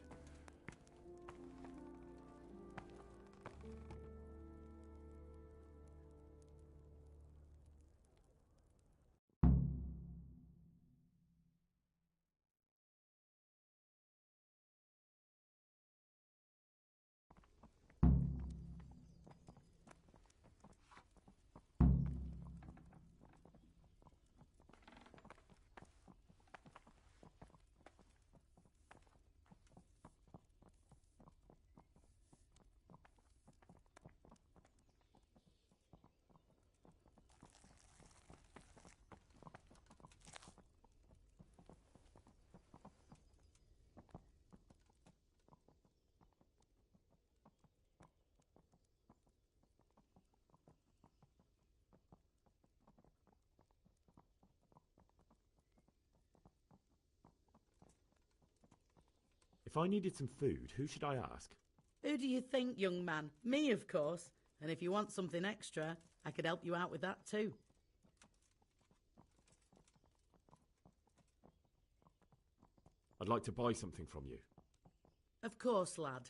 S7: If I needed some food, who should I ask?
S14: Who do you think, young man? Me, of course. And if you want something extra, I could help you out with that too.
S7: I'd like to buy something from you.
S14: Of course, lad.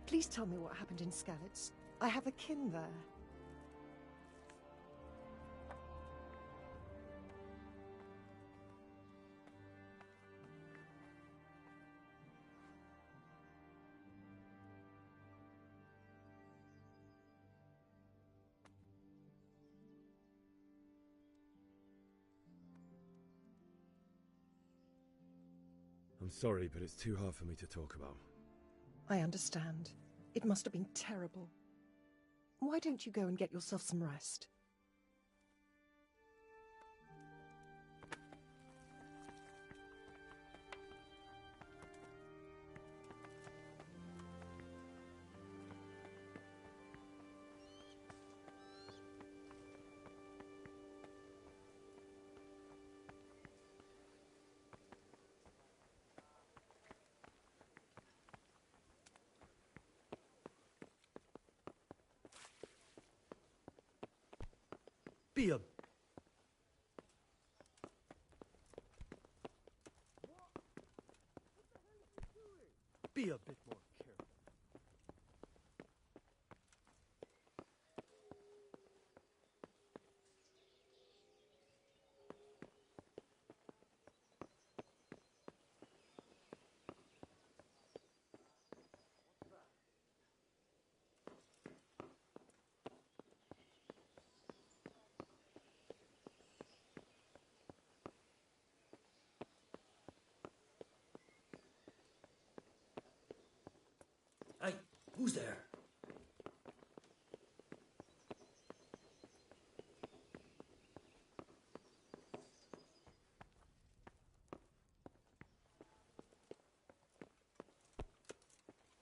S4: Please tell me what happened in Skalitz. I have a kin there.
S7: I'm sorry, but it's too hard for me to talk about.
S4: I understand. It must have been terrible. Why don't you go and get yourself some rest?
S18: Be a... Be a bit more careful.
S10: Hey, who's there?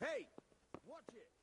S1: Hey! Watch it!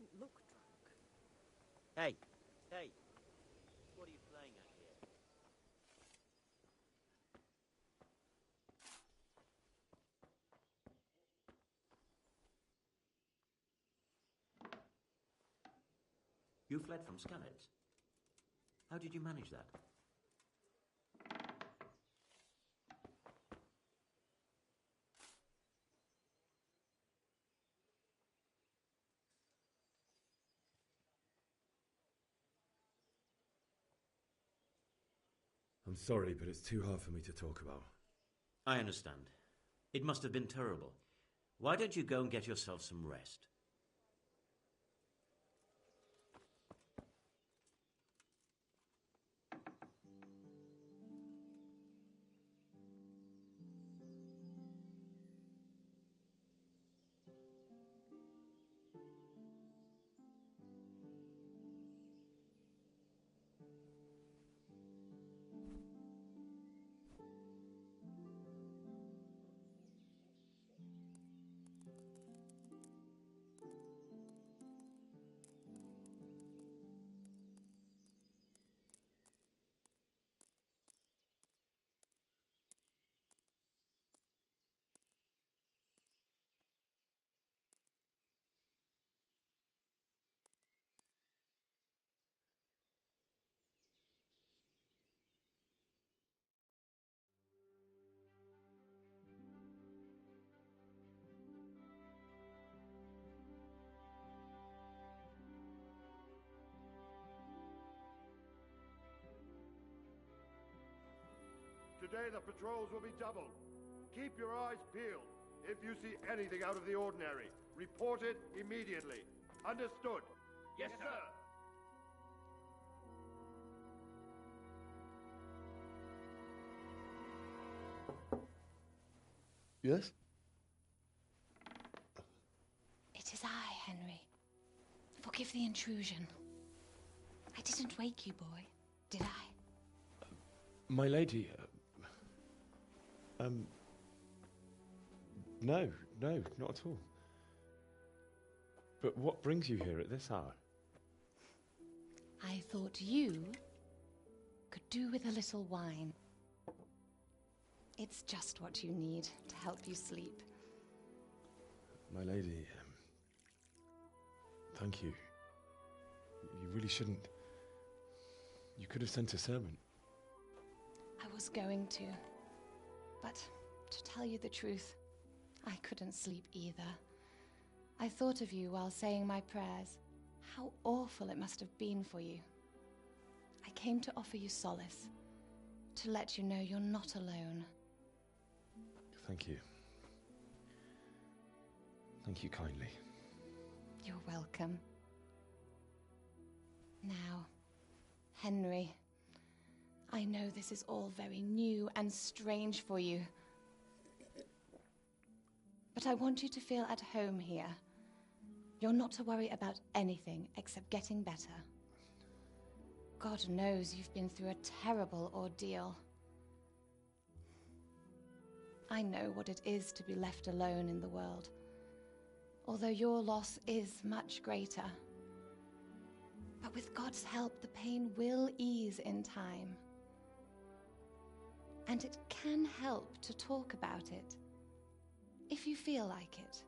S11: doesn't look drunk.
S12: Hey, hey. What are you playing at here? You fled from Skalitz. How did you manage that?
S7: I'm sorry, but it's too hard for me to talk about.
S12: I understand. It must have been terrible. Why don't you go and get yourself some rest?
S15: Today the patrols will be doubled. Keep your eyes peeled. If you see anything out of the ordinary, report it immediately. Understood?
S10: Yes, sir.
S19: Yes?
S16: It is I, Henry. Forgive the intrusion. I didn't wake you, boy, did I?
S17: My lady, no, not at all. But what brings you here at this hour?
S16: I thought you could do with a little wine. It's just what you need to help you sleep.
S17: My lady, thank you. You really shouldn't. You could have sent a servant.
S16: I was going to, but to tell you the truth, I couldn't sleep either. I thought of you while saying my prayers. How awful it must have been for you. I came to offer you solace, to let you know you're not alone.
S17: Thank you. Thank you kindly.
S16: You're welcome. Now, Henry, I know this is all very new and strange for you, but I want you to feel at home here. You're not to worry about anything except getting better. God knows you've been through a terrible ordeal. I know what it is to be left alone in the world, although your loss is much greater. But with God's help, the pain will ease in time. And it can help to talk about it, if you feel like it.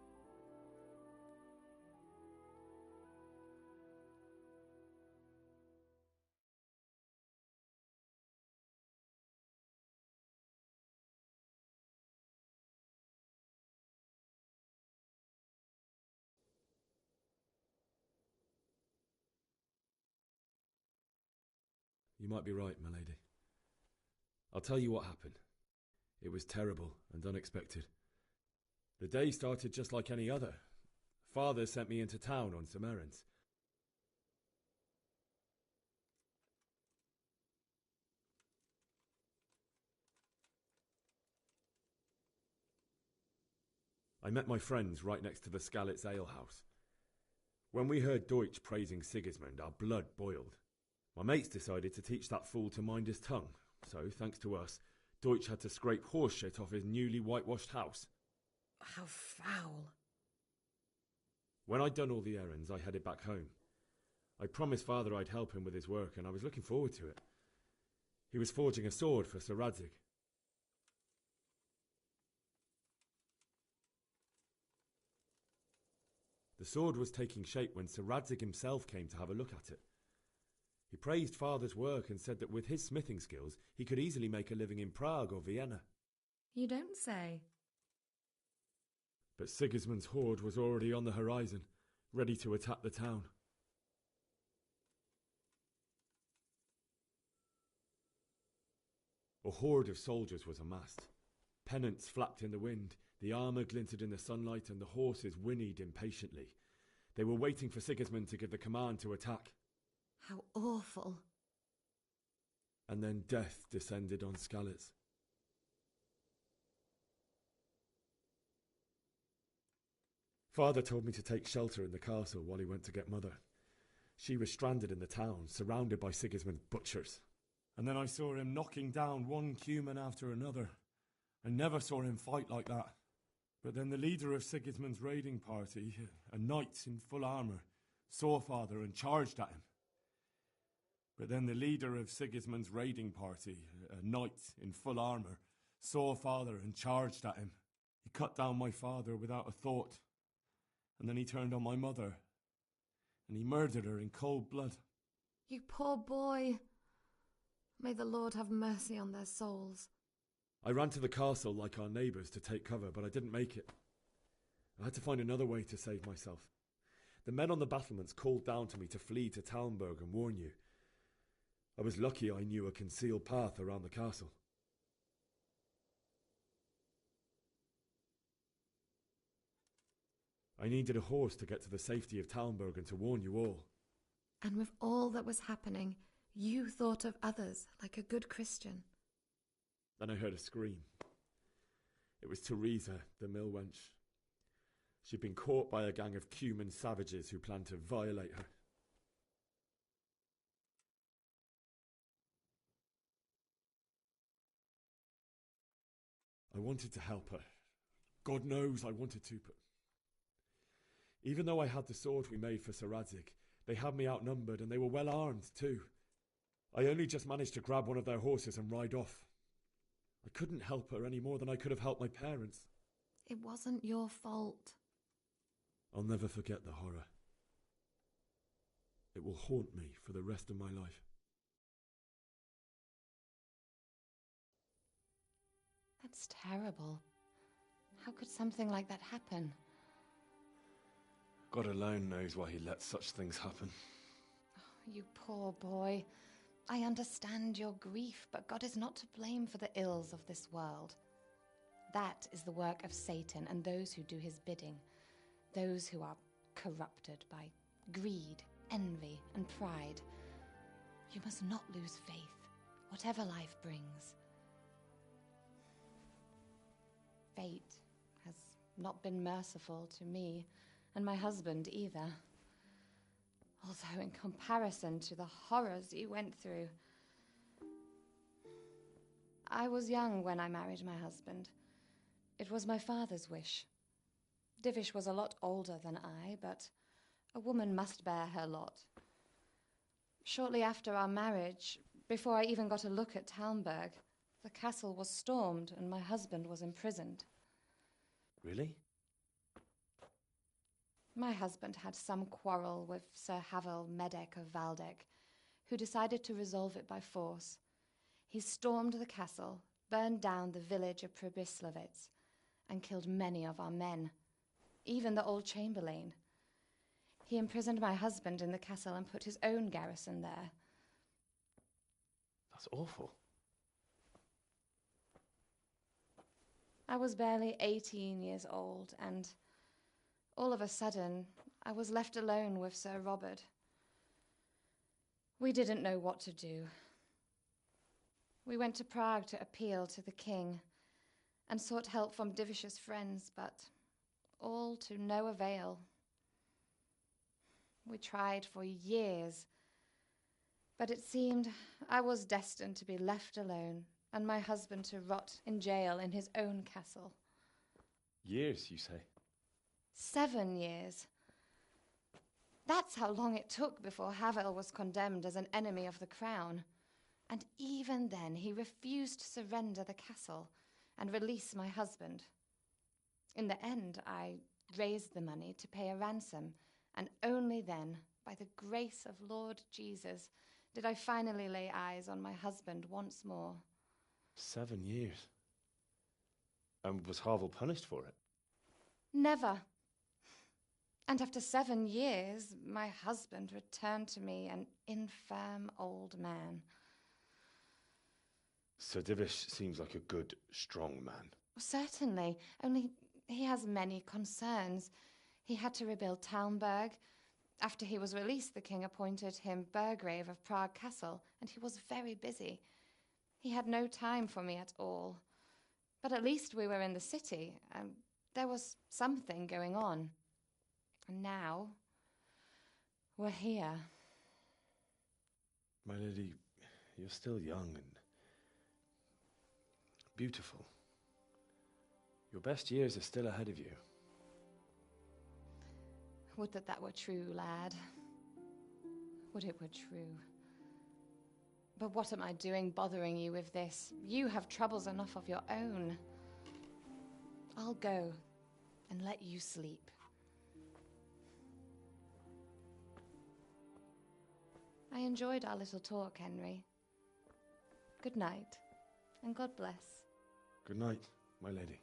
S7: You might be right, my lady. I'll tell you what happened. It was terrible and unexpected. The day started just like any other. Father sent me into town on some errands. I met my friends right next to the Skalitz alehouse. When we heard Deutsch praising Sigismund, our blood boiled. My mates decided to teach that fool to mind his tongue, so, thanks to us, Deutsch had to scrape horse shit off his newly whitewashed house.
S11: How foul.
S7: When I'd done all the errands, I headed back home. I promised Father I'd help him with his work, and I was looking forward to it. He was forging a sword for Sir Radzig. The sword was taking shape when Sir Radzig himself came to have a look at it. He praised Father's work and said that with his smithing skills, he could easily make a living in Prague or Vienna.
S5: You don't say.
S7: But Sigismund's horde was already on the horizon, ready to attack the town. A horde of soldiers was amassed. Pennants flapped in the wind, the armour glinted in the sunlight, and the horses whinnied impatiently. They were waiting for Sigismund to give the command to attack.
S5: How awful.
S7: And then death descended on Skalitz. Father told me to take shelter in the castle while he went to get Mother. She was stranded in the town, surrounded by Sigismund's butchers. And then I saw him knocking down one Cuman after another. I never saw him fight like that. But then the leader of Sigismund's raiding party, a knight in full armour, saw Father and charged at him. But then the leader of Sigismund's raiding party, a knight in full armour, saw Father and charged at him. He cut down my father without a thought. And then he turned on my mother. And he murdered her in cold blood.
S5: You poor boy. May the Lord have mercy on their souls.
S7: I ran to the castle like our neighbours to take cover, but I didn't make it. I had to find another way to save myself. The men on the battlements called down to me to flee to Talmberg and warn you. I was lucky I knew a concealed path around the castle. I needed a horse to get to the safety of Talmberg and to warn you all.
S5: And with all that was happening, you thought of others like a good Christian.
S7: Then I heard a scream. It was Teresa, the mill wench. She'd been caught by a gang of Cuman savages who planned to violate her. I wanted to help her. God knows I wanted to, but even though I had the sword we made for Sir Radzig, they had me outnumbered and they were well armed too. I only just managed to grab one of their horses and ride off. I couldn't help her any more than I could have helped my parents.
S5: It wasn't your fault.
S7: I'll never forget the horror. It will haunt me for the rest of my life.
S16: That's terrible. How could something like that happen?
S13: God alone knows why he lets such things happen.
S16: Oh, you poor boy. I understand your grief, but God is not to blame for the ills of this world. That is the work of Satan and those who do his bidding. Those who are corrupted by greed, envy, and pride. You must not lose faith, whatever life brings. Fate has not been merciful to me, and my husband either. Although in comparison to the horrors you went through. I was young when I married my husband. It was my father's wish. Divish was a lot older than I, but a woman must bear her lot. Shortly after our marriage, before I even got a look at Talmberg, the castle was stormed and my husband was imprisoned.
S13: Really?
S16: My husband had some quarrel with Sir Havel Medek of Valdek, who decided to resolve it by force. He stormed the castle, burned down the village of Pribyslavitz, and killed many of our men, even the old chamberlain. He imprisoned my husband in the castle and put his own garrison there.
S13: That's awful.
S16: I was barely 18 years old, and all of a sudden, I was left alone with Sir Robert. We didn't know what to do. We went to Prague to appeal to the king and sought help from Divish's friends, but all to no avail. We tried for years, but it seemed I was destined to be left alone and my husband to rot in jail in his own castle.
S13: Years, you say?
S16: 7 years. That's how long it took before Havel was condemned as an enemy of the crown. And even then he refused to surrender the castle and release my husband. In the end, I raised the money to pay a ransom, and only then, by the grace of Lord Jesus, did I finally lay eyes on my husband once more.
S13: 7 years. And was Havel punished for it?
S16: Never. And after 7 years, my husband returned to me an infirm old man.
S13: Sir Divish seems like a good, strong man.
S16: Certainly, only he has many concerns. He had to rebuild Talmberg. After he was released, the king appointed him Burgrave of Prague Castle, and he was very busy. He had no time for me at all. But at least we were in the city, and there was something going on. And now, we're here.
S13: My lady, you're still young and beautiful. Your best years are still ahead of you.
S16: Would that were true, lad. Would it were true. But what am I doing bothering you with this? You have troubles enough of your own. I'll go and let you sleep. I enjoyed our little talk, Henry. Good night, and God bless.
S13: Good night, my lady.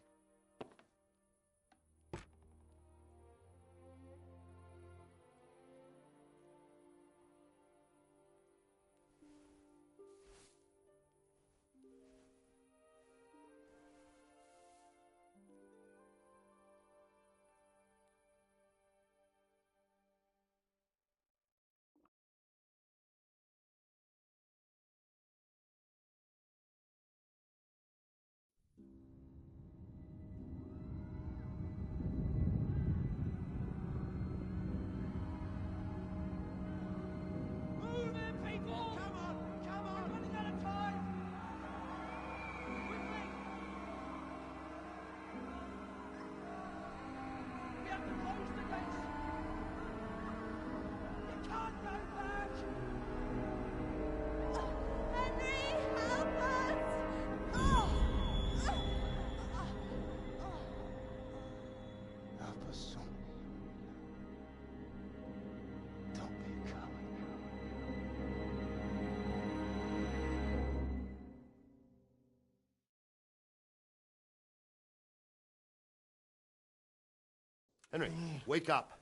S15: Henry, wake up.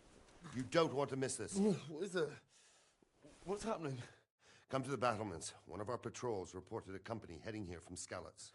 S15: You don't want to miss this.
S1: What is it? What's happening?
S15: Come to the battlements. One of our patrols reported a company heading here from Skalitz.